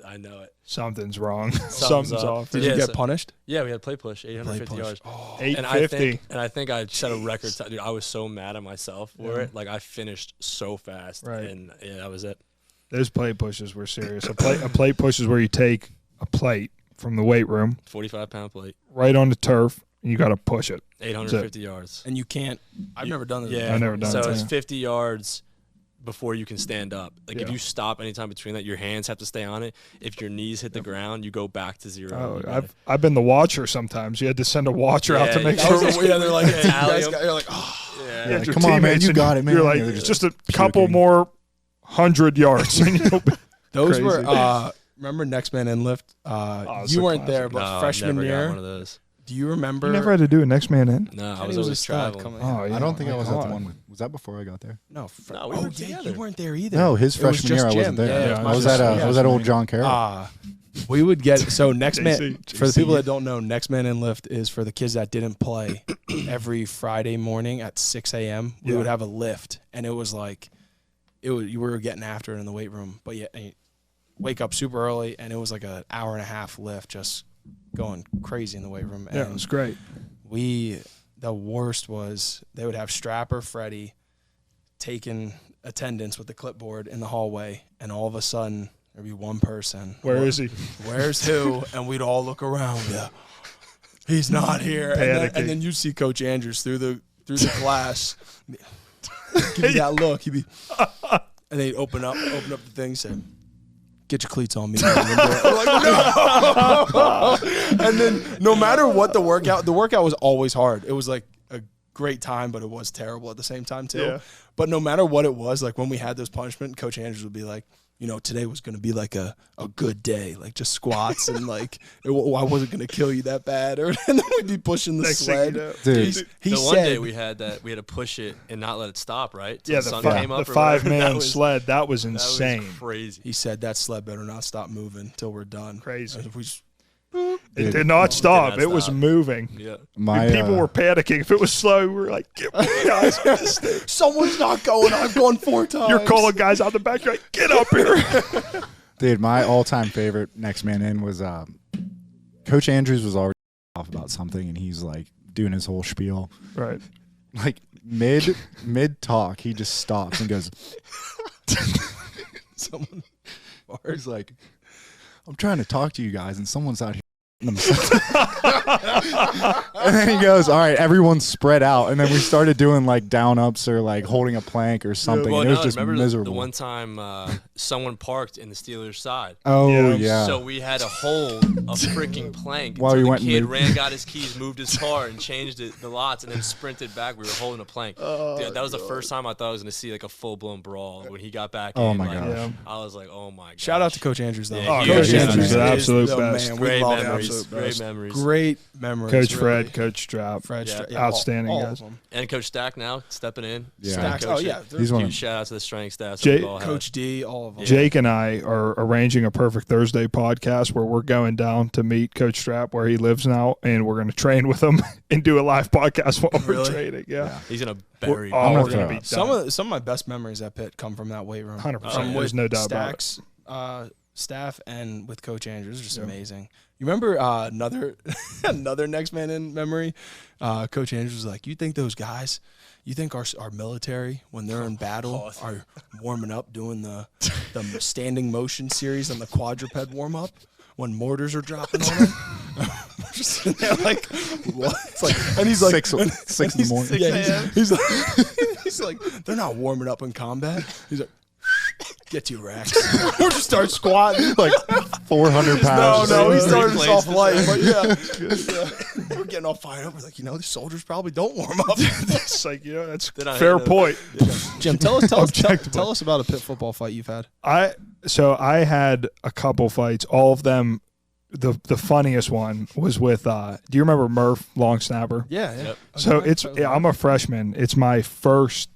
I know it. Something's wrong. Something's off. Did you get punished? Yeah, we had play push, 850 yards. 850. And I think I set a record. Dude, I was so mad at myself for it. Like, I finished so fast. Right. And, that was it. Those plate pushes were serious. A plate push is where you take a plate from the weight room. 45-pound plate. Right on the turf, and you got to push it. 850 yards. And you can't. I've never done this. Yeah. I've never done it. So it's 50 yards before you can stand up. If you stop anytime between that, your hands have to stay on it. If your knees hit the ground, you go back to zero. I've been the watcher sometimes. You had to send a watcher out to make sure. They're like, you're like, oh. Yeah. Like, come on, man, you got it, man. You're like, it's just a couple more 100 yards. And those crazy. Were, remember Next Man In Lift? You weren't there, but freshman year. One of those. Do you remember? You never had to do a Next Man In? No, I was always traveling. I don't think I was at the one. Was that before I got there? No, we were together. You weren't there either. No, his freshman year I wasn't there. I was at old John Carroll. We would get next man JC. for the people that don't know, next man in lift is for the kids that didn't play. Every Friday morning at 6 a.m. we would have a lift, and it was like you were getting after it in the weight room, but yeah, wake up super early, and it was like an hour and a half lift, just going crazy in the weight room. And Yeah, it was great. The worst was they would have Strapper Freddie taking attendance with the clipboard in the hallway, and all of a sudden there'd be one person. Where is he? Where's who? And we'd all look around. Yeah, he's not here. And then you'd see Coach Andrews through the glass. Give you that look. He'd be, and they'd open up the thing, say, "Get your cleats on me." I'm like, no. And then no matter what the workout was always hard. It was like a great time, but it was terrible at the same time too. Yeah. But no matter what it was, like when we had those punishment, Coach Andrews would be like, today was going to be like a good day, like just squats and like I wasn't going to kill you that bad. And then we'd be pushing the sled. Dude. The one day we had to push it and not let it stop, right? Yeah, the 5-man sled, that was insane. That was crazy. He said that sled better not stop moving till we're done. Crazy. It did not stop. It was moving. Yeah. People were panicking. If it was slow, we were like, "Get me guys, someone's not going. I've gone 4 times." You're calling guys out the back. You're like, "Get up here." Dude, my all-time favorite next man in was Coach Andrews was already off about something, and he's like doing his whole spiel. Right. Like mid talk, he just stops and goes. Someone is like, "I'm trying to talk to you guys, and someone's out here." And then he goes, "All right, everyone's spread out." And then we started doing like down ups or like holding a plank or something. Well, and it was just miserable. The one time someone parked in the Steelers' side. Oh yeah. So we had to hold a freaking plank. While until we went the kid ran, got his keys, moved his car, and changed the lots, and then sprinted back. We were holding a plank. Dude, that was the first time I thought I was going to see like a full blown brawl when he got back. Oh my gosh. I was like, oh my god. Shout out to Coach Andrews though. Yeah, Coach Andrews is the absolute best. Man, great memories. Great memories. Coach Fred, Coach Strap, outstanding all guys. And Coach Stack now stepping in. Yeah. Stacks. Oh yeah. He's one. Huge shout out to the strength staff. Coach D, all of them. Jake and I are arranging a Perfect Thursday podcast where we're going down to meet Coach Strap where he lives now, and we're going to train with him and do a live podcast while we're training. Yeah. He's going to bury. We're going to be some of my best memories at Pitt come from that weight room. 100%. There's no doubt Stacks, about it. Staff and with Coach Andrews, just amazing. You remember another next man in memory? Coach Andrews was like, "You think those guys, you think our military when they're in battle are warming up doing the standing motion series on the quadruped warm up when mortars are dropping on them?" We're just sitting there like, what? It's like, and he's like 6 in the morning. Yeah, he's like, they're not warming up in combat. He's like, "Get you, Rex." We'll just start squatting. Like 400 pounds. No, he started us off light. But yeah, we're getting all fired up. We're like, the soldiers probably don't warm up. It's like, that's a fair point. Jim, tell us about a Pitt football fight you've had. I had a couple fights. All of them, the funniest one was with, do you remember Murph, long snapper? Yeah. Yep. So I'm a freshman. It's my first,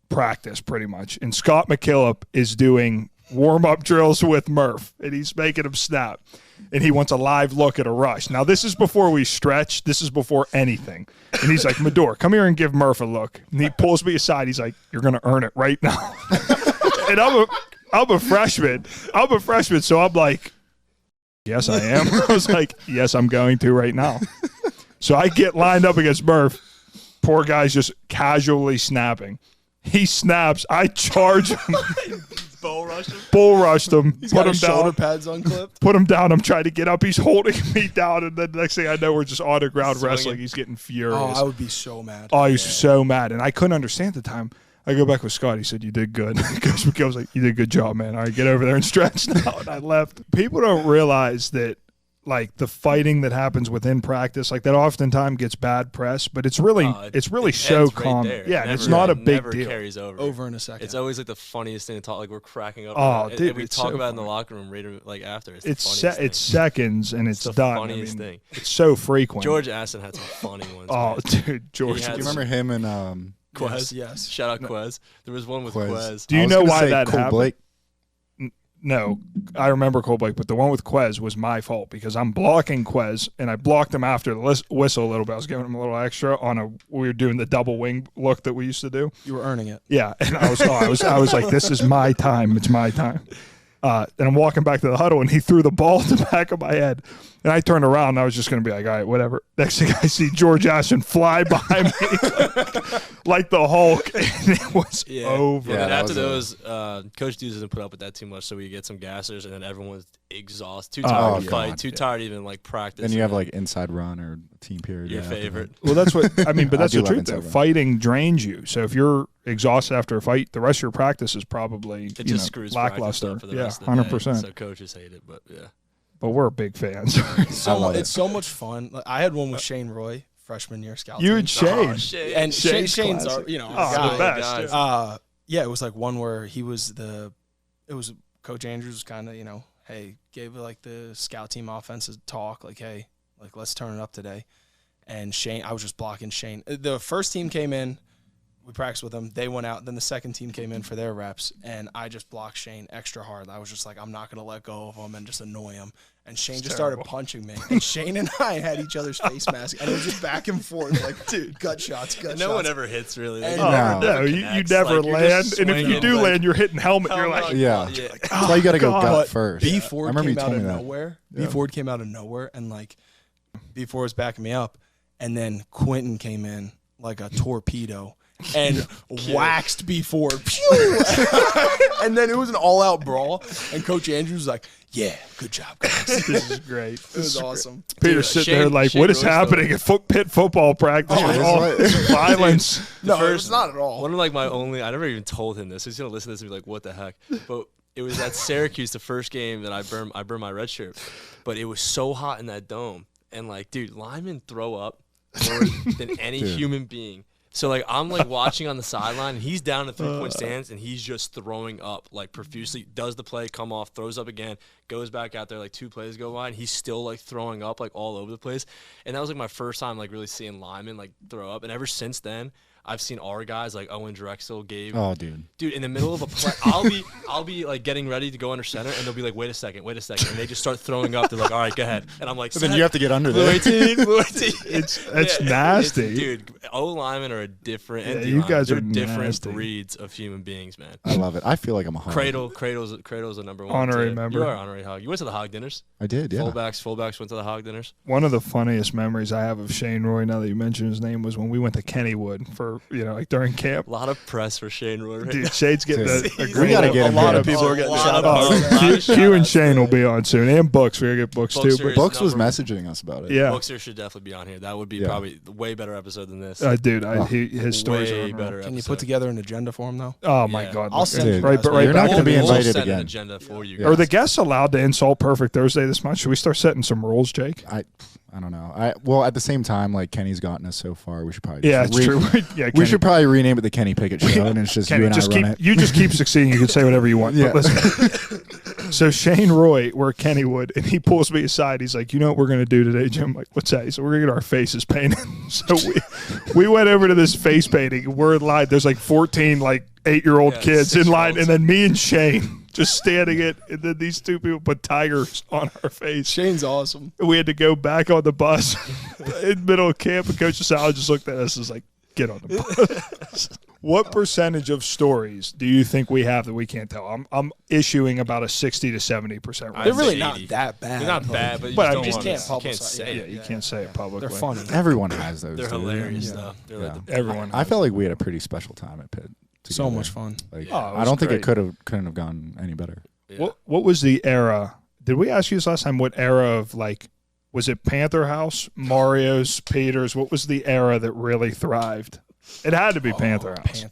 practice pretty much. And Scott McKillop is doing warm-up drills with Murph, and he's making him snap. And he wants a live look at a rush. Now, this is before we stretch. This is before anything. And he's like, "Medure, come here and give Murph a look." And he pulls me aside. He's like, "You're going to earn it right now." And I'm a freshman. So I'm like, "Yes, I am." I was like, "Yes, I'm going to right now." So I get lined up against Murph. Poor guy's just casually snapping. He snaps. I charge him. Bull rushed him. He's put got him his down. Shoulder pads unclipped. Put him down. I'm trying to get up. He's holding me down. And then the next thing I know, we're just on the ground wrestling. He's getting furious. Oh, I would be so mad. Oh, he was so mad. And I couldn't understand at the time. I go back with Scott. He said, "You did good." Coach McKillop was like, "You did a good job, man. All right, get over there and stretch now." And I left. People don't realize that the fighting that happens within practice, that oftentimes gets bad press, but it's really so calm. Right yeah, and it's not a big deal. Carries over in a second. It's always the funniest thing to talk. We're cracking up. Oh, dude, we talk about it in the locker room right after. It's seconds and it's the done. Funniest thing. It's so frequent. George Aston had some funny ones. Oh, man. dude, George. Do you remember him and Quez? Yes. Shout out Quez. There was one with Quez. Do you know why that happened? Blake? No, I remember Cold Blake, but the one with Quez was my fault because I'm blocking Quez, and I blocked him after the whistle a little bit. I was giving him a little extra we were doing the double wing look that we used to do. You were earning it. Yeah, and I was like, this is my time. It's my time. And I'm walking back to the huddle, and he threw the ball to the back of my head. And I turned around, and I was just going to be like, all right, whatever. Next thing I see George Ashton fly behind me like the Hulk, and it was over. Yeah, and after those, Coach Deuce didn't put up with that too much, so we get some gassers, and then everyone was exhausted, too tired to fight, too tired to even like practice. Then you have like inside run or team period. Your favorite. Well, that's what I mean, but that's the truth, though. Fighting drains you. So if you're exhausted after a fight, the rest of your practice is probably screws lackluster. For the rest of the 100%. So coaches hate it, but yeah. But we're big fans. It's so much fun. Like, I had one with Shane Roy, freshman year scout. You and Shane. And Shane's our, the best. Yeah, it was like one where it was Coach Andrews kind of, hey, gave like the scout team offensive talk, like, hey, like let's turn it up today. And Shane, I was just blocking Shane. The first team came in. We practiced with them. They went out. Then the second team came in for their reps, and I just blocked Shane extra hard. I was just like, I'm not going to let go of him and just annoy him. And Shane just started punching me. And Shane and I had each other's face masks, and it was just back and forth, like, dude, gut shots. No one ever hits, really. You never land. And if you do land, you're hitting helmet. You're like, that's why you got to go gut first. B Ford came out of nowhere. B Ford came out of nowhere, and like, B Ford was backing me up, and then Quentin came in like a torpedo. And waxed B4. And then it was an all-out brawl. And Coach Andrews was like, yeah, good job, guys. This is great. It was awesome. Peter's sitting there like, what is happening at Pitt football practice? Violence. No, it's not at all. One of like I never even told him this. He's going to listen to this and be like, what the heck? But it was at Syracuse, the first game that I burned my red shirt. But it was so hot in that dome. And like, dude, linemen throw up more than any human being. So, like, I'm, like, watching on the sideline, and he's down in 3-point stance, and he's just throwing up, like, profusely. Does the play, come off, throws up again, goes back out there, like, 2 plays go by, and he's still, like, throwing up, like, all over the place. And that was, like, my first time, like, really seeing linemen, like, throw up. And ever since then, I've seen our guys, like Owen Drexel, Gabe. Oh, dude. Dude, in the middle of a play, I'll be, like, getting ready to go under center, and they'll be like, wait a second. And they just start throwing up. They're like, all right, go ahead. And I'm like, then you have to get under there. Blue 18. It's nasty. Dude, O-linemen are a different you guys are different nasty. Breeds of human beings, man. I love it. I feel like I'm a hog. Cradle's a number one. Honorary member. You are honorary hog. You went to the hog dinners? I did, yeah. Fullbacks went to the hog dinners. One of the funniest memories I have of Shane Roy, now that you mentioned his name, was when we went to Kennywood for, like during camp. A lot of press for Shane Roy. Right Dude, now. Shane's getting we got to get him. A lot of people are getting shot up. Q and Shane will be on soon, and Books. We're gonna get Books too. But Books was messaging us about it. Yeah, Bookster should definitely be on here. That would be probably a way better episode than this. Dude, his stories are better. Can you put together an agenda for him though? Oh my God, I'll send you. Right You're not back going to be invited send again. An agenda for you. Are the guests allowed to insult Perfect Thursday this much? Should we start setting some rules, Jake? I don't know. Well, at the same time, like Kenny's gotten us so far, we should probably it's true. We should probably rename it the Kenny Pickett Show, and it's just Kenny, you and I run it. You just keep succeeding. You can say whatever you want. Yeah. But listen. So Shane Roy, we're at Kennywood, and he pulls me aside. He's like, "You know what we're going to do today, Jim?" I'm like, "What's that?" He said, "We're going to get our faces painted." So we went over to this face painting. We're in line. There's like 14 like 8-year-old kids in line, and then me and Shane just standing it, and then these two people put tigers on our face. Shane's awesome. We had to go back on the bus in the middle of camp, and Coach Sal just looked at us and was like, "Get on the bus." What percentage of stories do you think we have that we can't tell? I'm issuing about a 60 to 70%. They're really not that bad. They're not bad, but But you I just just can't say it. You can't say it publicly. They're funny. Everyone has those. They're dude. hilarious, though. They're like the Everyone. I felt like we had a pretty special time at Pitt. So together. much fun. Like, I don't think it couldn't have gone any better. Yeah. What was the era? Did we ask you this last time? What era of was it Panther House, Mario's, Peters? What was the era that really thrived? It had to be Panther House.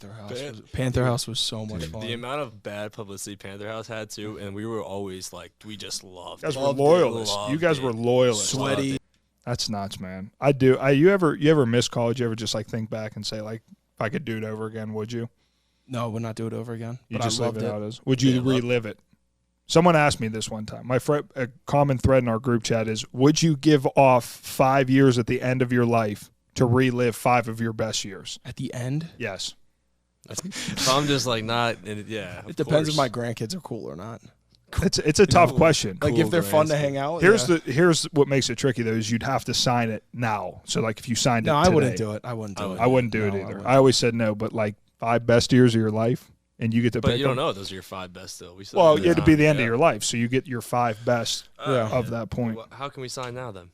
Panther House was so much fun. The amount of bad publicity Panther House had too, and we were always like, we just loved. You guys were loyalists. You guys were loyalists. Sweaty. That's nuts, man. I do. You ever miss college? You ever just think back and say if I could do it over again, would you? No, I would not do it over again. You but just I leave loved it out as. Would you relive it? Someone asked me this one time. My friend, a common thread in our group chat is: would you give off 5 years at the end of your life to relive 5 of your best years? At the end? Yes. If I'm just not, yeah. It depends if my grandkids are cool or not. It's a tough question. Like if they're fun to hang out. Here's what makes it tricky though is you'd have to sign it now. So like if you signed it, I wouldn't do it. I wouldn't do it. I wouldn't do it either. I always said no, but like 5 best years of your life, and you get to. But you don't know those are your 5 best still. It'd be the end of your life, so you get your 5 best of that point. Well, how can we sign now then?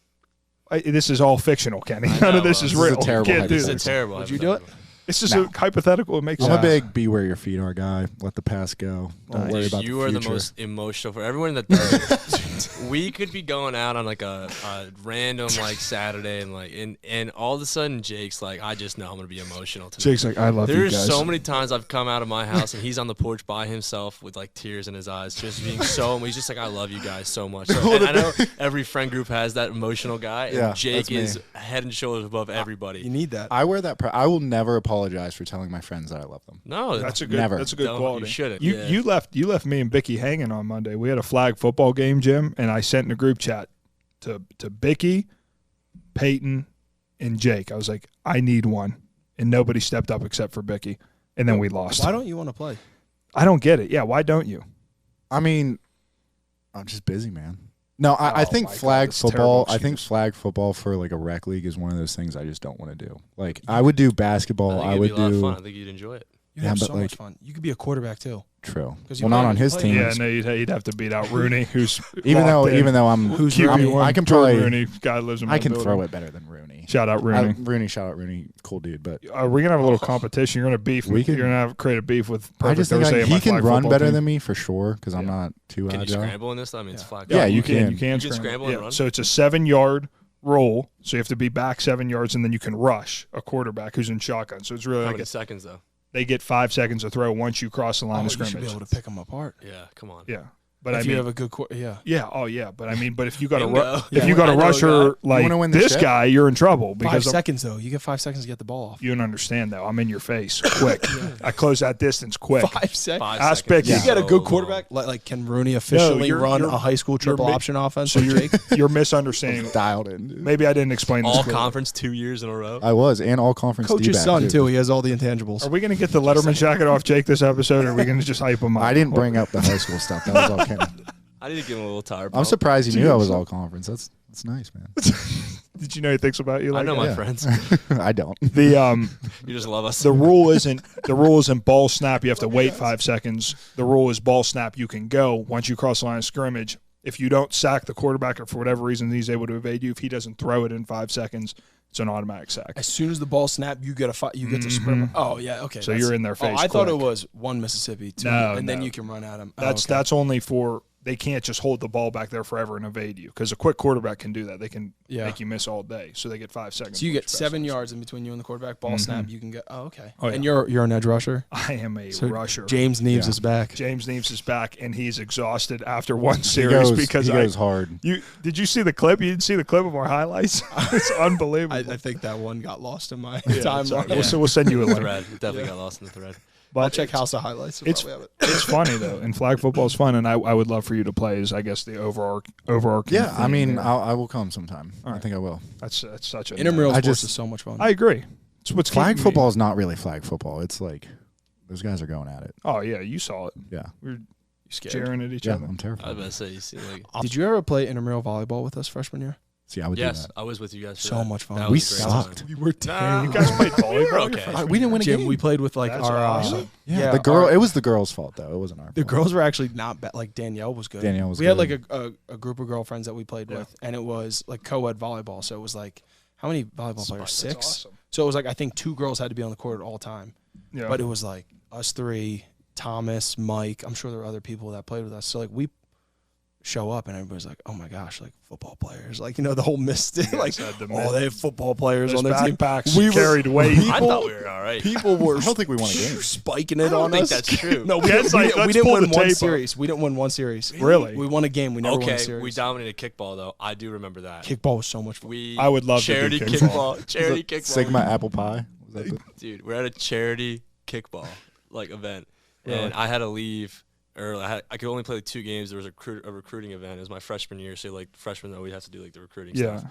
This is all fictional, Kenny. None of this is real. This is a terrible Can't do hypothetical. this. It's terrible. Would you do it? It's just a hypothetical. It makes I'm sense. a big be where your feet are guy. Let the past go. Don't worry about the future. You are the most emotional for everyone that does it. We could be going out on like a random like Saturday and all of a sudden Jake's like, I just know I'm gonna be emotional tonight. Jake's like, I love you guys. There's so many times I've come out of my house and he's on the porch by himself with like tears in his eyes, just being he's just like, I love you guys so much. So, and I know every friend group has that emotional guy, and Jake is head and shoulders above everybody. You need that. I wear that. I will never apologize for telling my friends that I love them. No, that's a good. Never. That's a good quality. You shouldn't. You left me and Bicky hanging on Monday. We had a flag football game, Jim, and I sent in a group chat to Bicky, Peyton, and Jake. I was like, I need one, and nobody stepped up except for Bicky, and then we lost. Why don't you want to play? I don't get it. Yeah, why don't you? I mean, I'm just busy, man. No, I think flag football. I think flag football for like a rec league is one of those things I just don't want to do. Like I would do basketball. I would do. A lot of fun. I think you'd enjoy it. You'd have so much fun. You could be a quarterback too. True. Well, not on his team. Yeah, no, you'd have to beat out Rooney, who's even though I'm who's I can probably Rooney guy lives in my I can building. throw it better than Rooney. Shout out Rooney. Shout out Rooney, cool dude. But we're gonna have a little competition. You're gonna beef. You're gonna create a beef with. I just think he can run better than me for sure because I'm not too agile. Can you scramble in this? I mean, it's flag. Yeah, you can. You can scramble and run. So it's a 7-yard roll. So you have to be back 7 yards, and then you can rush a quarterback who's in shotgun. So it's really how like many seconds though? They get 5 seconds to throw once you cross the line of scrimmage. You should be able to pick them apart. Yeah, come on. Yeah, but if you have a good yeah, oh yeah, but I mean, but if you got Bingo. if you got a rusher like this guy, you're in trouble because 5 seconds though. You get 5 seconds to get the ball off. You don't understand though. I'm in your face, quick. I close that distance quick. 5 seconds. Ask Pickett. You get a good quarterback. Like, can Rooney officially run a high school triple option offense? So you're misunderstanding. Dialed in. Dude. Maybe I didn't explain this. All conference 2 years in a row. I was and all conference. Coach's son too. He has all the intangibles. Are we gonna get the Letterman jacket off Jake this episode, or are we gonna just hype him up? I didn't bring up the high school stuff. That was all Kenny. I need to give him a little tire. I'm surprised he knew I was all conference. That's nice, man. Did you know he thinks about you? Like I know my friends. I don't. The you just love us. The rule isn't ball snap. You have to wait 5 seconds. The rule is ball snap. You can go once you cross the line of scrimmage. If you don't sack the quarterback, or for whatever reason he's able to evade you, if he doesn't throw it in 5 seconds, it's an automatic sack. As soon as the ball snap, you get to sprint. Oh yeah, okay. So you're in their face. I thought it was one Mississippi, two, and then you can run at him. That's only for. They can't just hold the ball back there forever and evade you because a quick quarterback can do that. They can make you miss all day. So they get 5 seconds. So you get 7 yards in between you and the quarterback. Ball snap, you can get. Oh, okay. Oh, yeah. And you're an edge rusher. I am a rusher. James Neves is back. James Neves is back, and he's exhausted after one series because he goes hard. Did you see the clip? You didn't see the clip of our highlights? It's unbelievable. I think that one got lost in my timeline. We'll send you a link. Thread. It definitely got lost in the thread. But I'll check House of Highlights. It's funny though, and flag football is fun, and I would love for you to play. Is I guess the overarching. Yeah, I mean, I will come sometime. Right. I think I will. That's such a intramural sports is so much fun. I agree. It's what's flag football is not really flag football. It's like those guys are going at it. Oh yeah, you saw it. Yeah, we're staring at each other. I'm terrified. I was about to say, you see, like. Did you ever play intramural volleyball with us freshman year? See, I would do that. Yes, I was with you guys. For so that. much fun. We sucked. We were terrible. You guys played volleyball. Okay. We didn't win a game. We played with like That's our. awesome. Yeah, the girl. It was the girls' fault though. It wasn't our fault. The girls were actually not bad. Like Danielle was good. We had like a group of girlfriends that we played with, and it was like co-ed volleyball. So it was like how many volleyball players? 6. Awesome. So it was like I think 2 girls had to be on the court at all time. Yeah. But it was like us 3, Thomas, Mike. I'm sure there were other people that played with us. So like we show up and everybody's like, oh my gosh, like football players, like the whole mystic, like they have football players on their team. We carried weight. I thought we were all right. People were. I don't think we won a game. Spiking it on us. I don't think that's true. No, we didn't win one series. We didn't win one series. Really? We won a game. We never won a Okay, series. we dominated kickball though. I do remember that. Kickball was so much fun. I would love charity to do kickball. Charity kickball. Sigma apple pie. Was that Dude, we're at a charity kickball event, and I had to leave early. I could only play like 2 games. There was a recruiting event. It was my freshman year, so like freshmen though, we'd have to do like the recruiting stuff.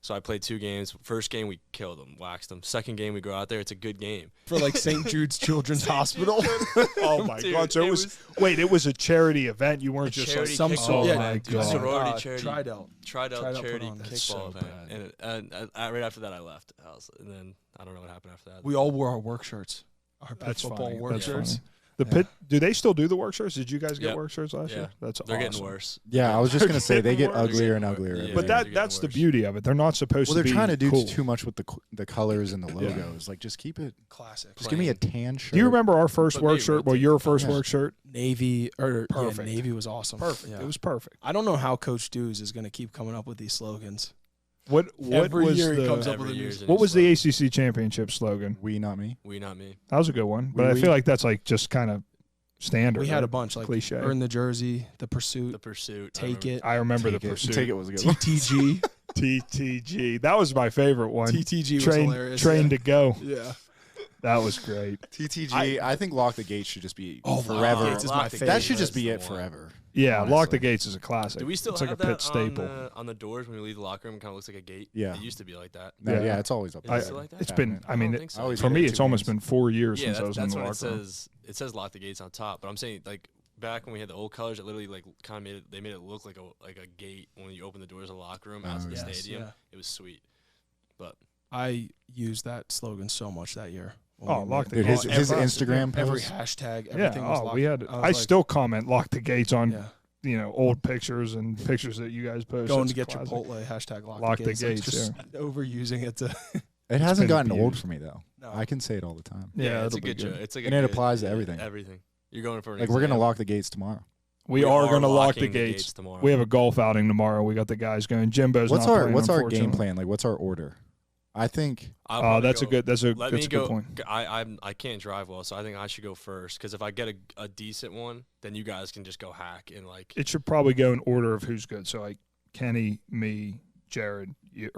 So I played 2 games. First game, we killed them, waxed them. Second game, we go out there. It's a good game. For like St. Jude's Children's Hospital. Oh, my Dude, God. So it was a charity event. You weren't just like some oh, sort of my God. sorority charity. Tried Charity on. kickball so event. And right after that, I left. And then I don't know what happened after that. We all wore our work shirts. Our That's football funny. work That's shirts. funny. The Pitt, do they still do the work shirts? Did you guys get Yep. work shirts last year? That's They're awesome. getting worse. Yeah, I was just gonna say they get They're getting uglier and worse. uglier. Yeah. every But year. They're that's the worse. beauty of it. They're not supposed Well, to they're be trying to do cool. too much with the colors and the logos. Like, just keep it. Classic. Just give me a tan shirt. Do you remember our first But work they shirt? Well, rotate your the first colors. work shirt? Navy or Perfect. Yeah, Navy was awesome. Perfect. Yeah. It was perfect. I don't know how Coach Dews is going to keep coming up with these slogans. What Every was year he the comes up Every with a new year's a what new was the slogan. ACC championship slogan? We, not me. We, not me. That was a good one, but I We- feel like that's like just kind of standard. We had right? a bunch like cliche. Earn the Jersey, The Pursuit, The Pursuit. Take It, I remember the Take it. pursuit. Take it was a good one. TTG. TTG. That was my favorite one. TTG was Train hilarious. to go. Yeah. That was great. TTG. I think Lock the Gate should just be Oh, forever. Lock the Gates is my Lock the favorite. That should just That's be the it one. forever. Yeah, Honestly. Lock the Gates is a classic. Do we still it's have like a that Pitt staple. on the doors when we leave the locker room? It kind of looks like a gate. Yeah. It used to be like that. No, Yeah. yeah. It's always up Is there. it still like that? It's been. I mean, don't think so. I always for get me, it it's 2 almost games. been 4 years Yeah, since I was in that's the when locker room. it says lock the gates on top. But I'm saying like back when we had the old colors, it literally like kind of made it look like a gate when you open the doors of the locker room out to the Yes, stadium. yeah. It was sweet. But I used that slogan so much that year. Oh, Lock the Dude, Gates. his Every- Instagram Every post. hashtag, Yeah. everything was Oh, locked. we had. was I like, still comment Lock the Gates on yeah. old pictures and pictures that you guys post. Going It's to get classic. Chipotle, hashtag lock, Lock the the gates. Like, gates, just overusing it to. It hasn't been a gotten old beauty. for me though. No. I can say it all the time. Yeah, it's it'll a be good joke. It's like And a it good- applies to everything. Everything. You're going for an Like, we're gonna exam. lock the gates tomorrow. We are going to lock the locking gates. tomorrow. We have a golf outing tomorrow. We got the guys going. Jimbo's What's not our playing, What's our game unfortunately. plan? Like, what's our order? I think I'll Oh, probably that's a go- good. That's a Let that's me a go. good point. I can't drive well, so I think I should go first. Because if I get a decent one, then you guys can just go hack and like. It should probably go in order of who's good. So like Kenny, me, Jared, you,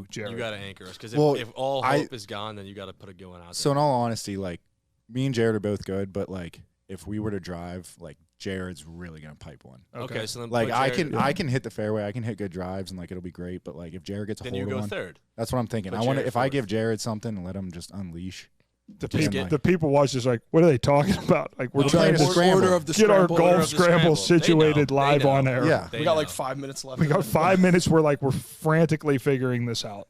Jared. You got to anchor us because Well, if all I- hope is gone, then you got to put a good one out so. there. In all honesty, like, me and Jared are both good, but like, if we were to drive, like, Jared's really gonna pipe one. Okay, so then Like, put Jared- I can hit the fairway, I can hit good drives, and like, it'll be great. But like, if Jared gets a Then hold you of go one, third. that's what I'm thinking. Put I want to. Jared If I fourth. give Jared something and let him just unleash. The people watch this like, what are they talking about? Like we're We're trying playing to a scramble. Order of the get our scramble. golf Order of the scramble scramble. They situated know. live They know. on air. Yeah. They We got know. like 5 minutes left. We got 5 minutes where like we're frantically figuring this out.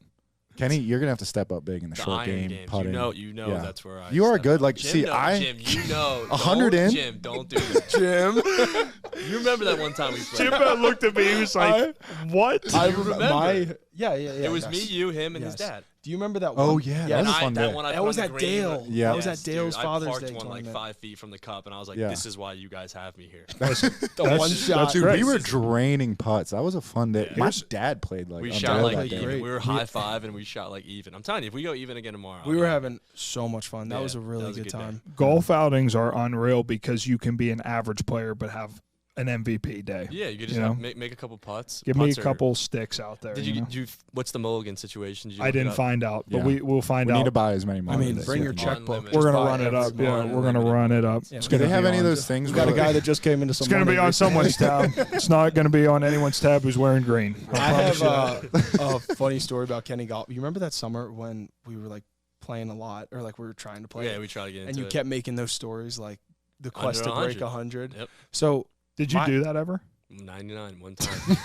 Kenny, you're gonna have to step up big in the The short iron game, games. putting. You know Yeah. that's where I. You are step good. up. Like, Jim, see, no, Jim, you know, 100 don't- in? Jim, don't do that. Jim. You remember that one time we played? Jimbo looked at me. He was like, "What?" I remember? Yeah. It was yes. me, you, him, and his Yes. dad. Do you remember that? Oh, one? yeah, yeah. that was a And fun that day. one I That put was on at the green. Dale. Yeah. That was Yes, at Dale's dude, Father's I parked Day one like tournament. 5 feet from the cup, and I was like, Yeah. "This is why you guys have me here." The one shot. Dude, great. we were draining putts. That was a fun day. Yeah. My Here's- dad played like We on shot Dale like that played day. even. great. We were high five and we shot like even. I'm telling you, if we go even again tomorrow, We I'll were go. having so much fun. That Yeah, was a really that was a good good day. time. Golf outings are unreal because you can be an average player but have an MVP day. Yeah, you could just You know? make a couple putts. Give me a Putts are- couple sticks out there. Did you you, know? do you? What's the mulligan situation? Did you I look it didn't up? find out, but Yeah. we'll find We out. need to buy as many. I mean, Mondays bring as your we can. checkbook. Unlimited. We're Just gonna buy run it up. every Yeah, month. we're gonna run it up. Yeah. It's Do Do gonna they have be any of on- those things? We got a where, guy like- that just came into some. It's gonna be money on someone's tab. It's not gonna be on anyone's tab who's wearing green. I promise have you that. a funny story about Kenny Golf. You remember that summer when we were like playing a lot, or like we were trying to play, Yeah, we try to get into and you it. kept making those stories like the quest to Under break 100. 100. Yep. So Did you my- do that ever? 99 one time.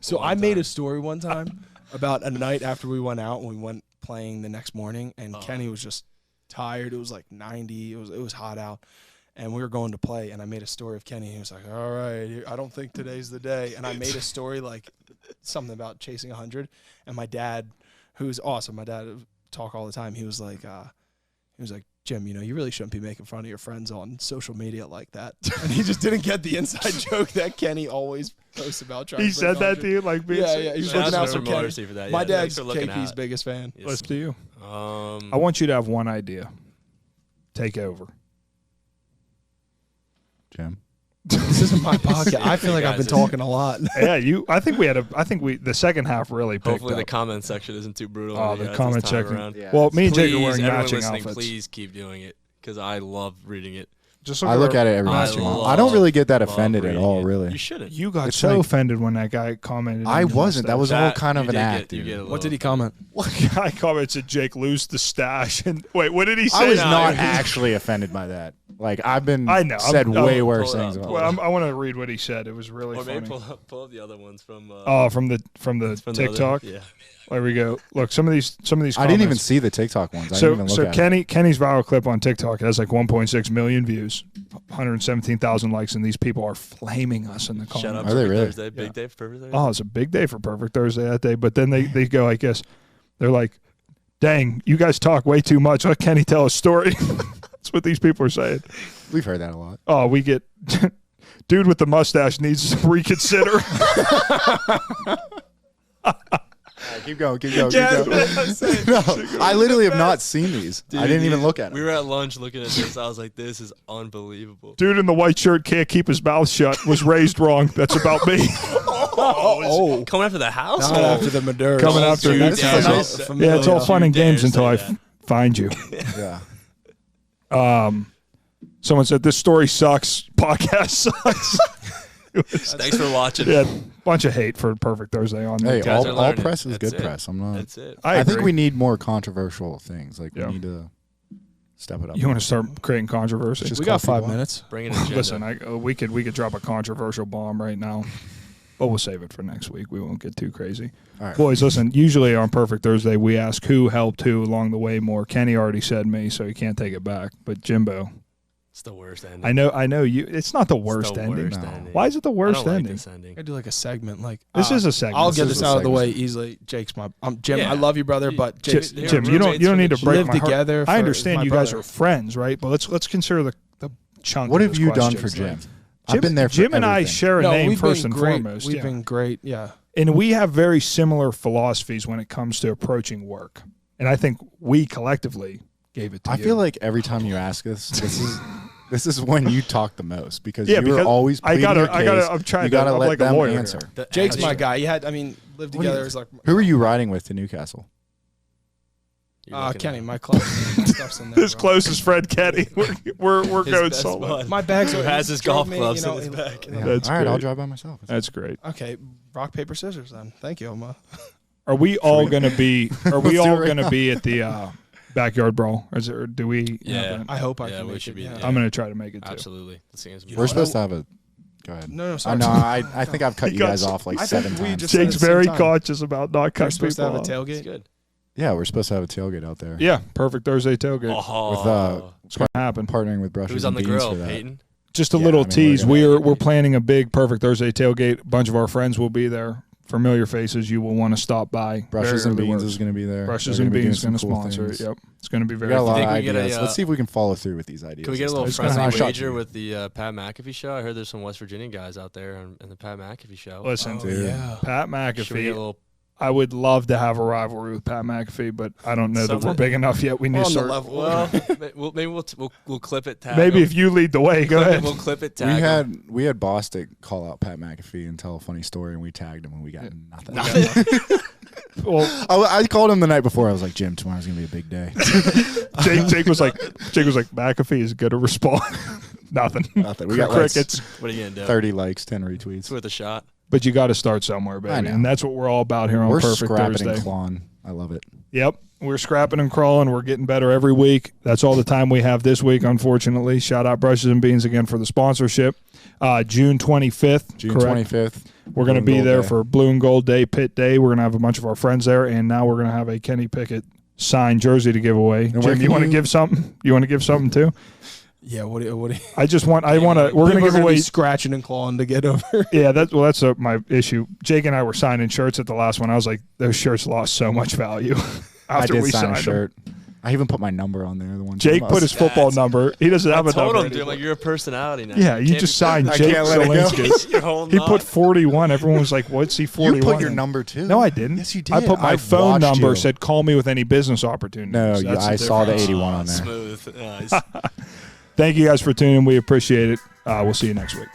So One I made time. a story one time about a night after we went out and we went playing the next morning, and Oh. Kenny was just tired. It was like 90. It was hot out, and we were going to play. And I made a story of Kenny. He was like, "All right, I don't think today's the day." And I made a story like something about chasing 100. And my dad, who's awesome, my dad would talk all the time. He was like, Jim, you know, you really shouldn't be making fun of your friends on social media like that. And he just didn't get the inside joke that Kenny always posts about trying He to break said that 100. to you, like being Yeah, yeah. He was Shout looking out out to for Mr. Kenny. Morrissey for that. My Yeah, dad's thanks for looking KP's out. biggest fan. Yes. Let's do you. Um, I want you to have one idea. Take over. Jim. This isn't my podcast. I feel like I've been Guys, talking a lot. Yeah, you. I think the second half really picked hopefully the up. comment section isn't too brutal. Oh, on you the guys comment this time section. around. Yeah, Well, me and Jake are Please, wearing everyone matching listening, outfits. please keep doing it because I love reading it. Just I look at it every once in a while. I don't really get that offended at all, really. You shouldn't. You got so offended when that guy commented. I wasn't. That was all kind of an act. What did he comment? Guy commented, Jake, lose the stash. And wait, what did he say? I was not actually offended by that. Like, I've been said way worse things about it. Well, I want to read what he said. It was really funny. Or maybe pull up the other ones from... from the TikTok? Yeah. There we go. Look, some of these comments. I didn't even see the TikTok ones. I didn't even look at Kenny's viral clip on TikTok has like 1.6 million views, 117,000 likes, and these people are flaming us in the comments. Shout out Are they really? Thursday, big day for Perfect Thursday. Oh, it's a big day for Perfect Thursday that day. But then they go, I guess, they're like, dang, you guys talk way too much. Let Kenny tell a story. That's what these people are saying. We've heard that a lot. Oh, we get dude with the mustache needs to reconsider. Keep going. No, I literally have not seen these. Dude, I didn't even look at them. We were at lunch looking at this. I was like, this is unbelievable. Dude in the white shirt can't keep his mouth shut. Was raised wrong. That's about me. Coming after the house? Not after the Medure. Coming after dude, yeah, it's all fun and games until I find you. Yeah. Someone said, this story sucks. Podcast sucks. Thanks for watching. Yeah, bunch of hate for Perfect Thursday on there. Hey, all press is good press. I'm not. That's it. I think we need more controversial things. Like, we need to step it up. You want to start creating controversy? We got 5 minutes. Bring it in. Listen, we could drop a controversial bomb right now. But we'll save it for next week. We won't get too crazy. All right. Boys, listen, usually on Perfect Thursday, we ask who helped who along the way more. Kenny already said me, so he can't take it back. But Jimbo. It's the worst ending. I know you. It's not the worst ending. Why is it the worst ending? I do like a segment. Like this is a segment. I'll get this out of the way easily. Jake's my Jim. Yeah. I love you, brother, but Jake's, Jim, you don't need to break my heart. Together. I understand you guys are friends, right? But let's consider the chunk. What have you done for Jim? I've been there for Jim and I share a name first and foremost. We've been great, yeah. And we have very similar philosophies when it comes to approaching work. And I think we collectively gave it to you. I feel like every time you ask us, this is when you talk the most because you're always pleading your case. I'm trying you gotta to let like them a lawyer answer. Jake's my guy. Lived together as like. Who are you riding with to Newcastle? Kenny, my club stuff's in there. His closest friend, Kenny. We're going solo. My bags are. Has his golf clubs in his bag. That's all right. great. I'll drive by myself. That's great. Okay, rock paper scissors then. Thank you, Oma. Are we all going to be? Are we all going to be at the backyard brawl? Or do we? Yeah, I hope I can. We make should it, be. yeah. I'm going to try to make it too. Absolutely. We're supposed to have a. Go ahead. No, sorry. No, I think I've cut you guys off like 7 times. Jake's very conscious about not cutting people off. We're supposed to have a tailgate. That's good. Yeah, we're supposed to have a tailgate out there. Yeah, Perfect Thursday tailgate. It's going to happen. Partnering with Brushes Who's on and the Beans grill, for that. Peyton? Just a little tease. We're planning a big Perfect Thursday tailgate. A bunch of our friends will be there. Familiar faces. You will want to stop by. Brushes and Beans is going to be there. Brushes and Beans is going to sponsor it. Yep, it's going to be very. We got a lot of ideas. Let's see if we can follow through with these ideas. Can we get a little friendly wager with the Pat McAfee show? I heard there's some West Virginia guys out there in the Pat McAfee show. Listen, Pat McAfee. I would love to have a rivalry with Pat McAfee, but I don't know that we're big enough yet. We need to start. Well, maybe we'll clip it. Tag maybe him. if you lead the way, go ahead. We'll clip it. Tag we had Bostic call out Pat McAfee and tell a funny story, and we tagged him, and we got nothing. Well, I called him the night before. I was like, Jim, tomorrow's gonna be a big day. Jake was like, McAfee is good to respond. Nothing. We got crickets. What are you gonna do? 30 likes, 10 retweets. It's worth a shot. But you got to start somewhere, baby, and that's what we're all about here on Perfect Thursday. We're scrapping and clawing. I love it. Yep, we're scrapping and crawling. We're getting better every week. That's all the time we have this week, unfortunately. Shout out Brushes and Beans again for the sponsorship. June 25th. June 25th. We're going to be there for Blue and Gold Day, Pitt Day. We're going to have a bunch of our friends there, and now we're going to have a Kenny Pickett signed jersey to give away. Jim, you want to give something? You want to give something too? Yeah, what do you? We're gonna give away scratching and clawing to get over. Yeah, that's my issue. Jake and I were signing shirts at the last one. I was like, those shirts lost so much value after we signed a shirt. I even put my number on there. The one Jake put his football number. He doesn't have a number. I told him, dude, like, you're a personality now. Yeah, you just signed Jake Zilinskas. He put 41. Everyone was like, what's he 41? You put your number too. No, I didn't. Yes, you did. I put my phone number. Said call me with any business opportunities. No, I saw the 81 on there. Smooth. Nice. Thank you guys for tuning in. We appreciate it. We'll see you next week.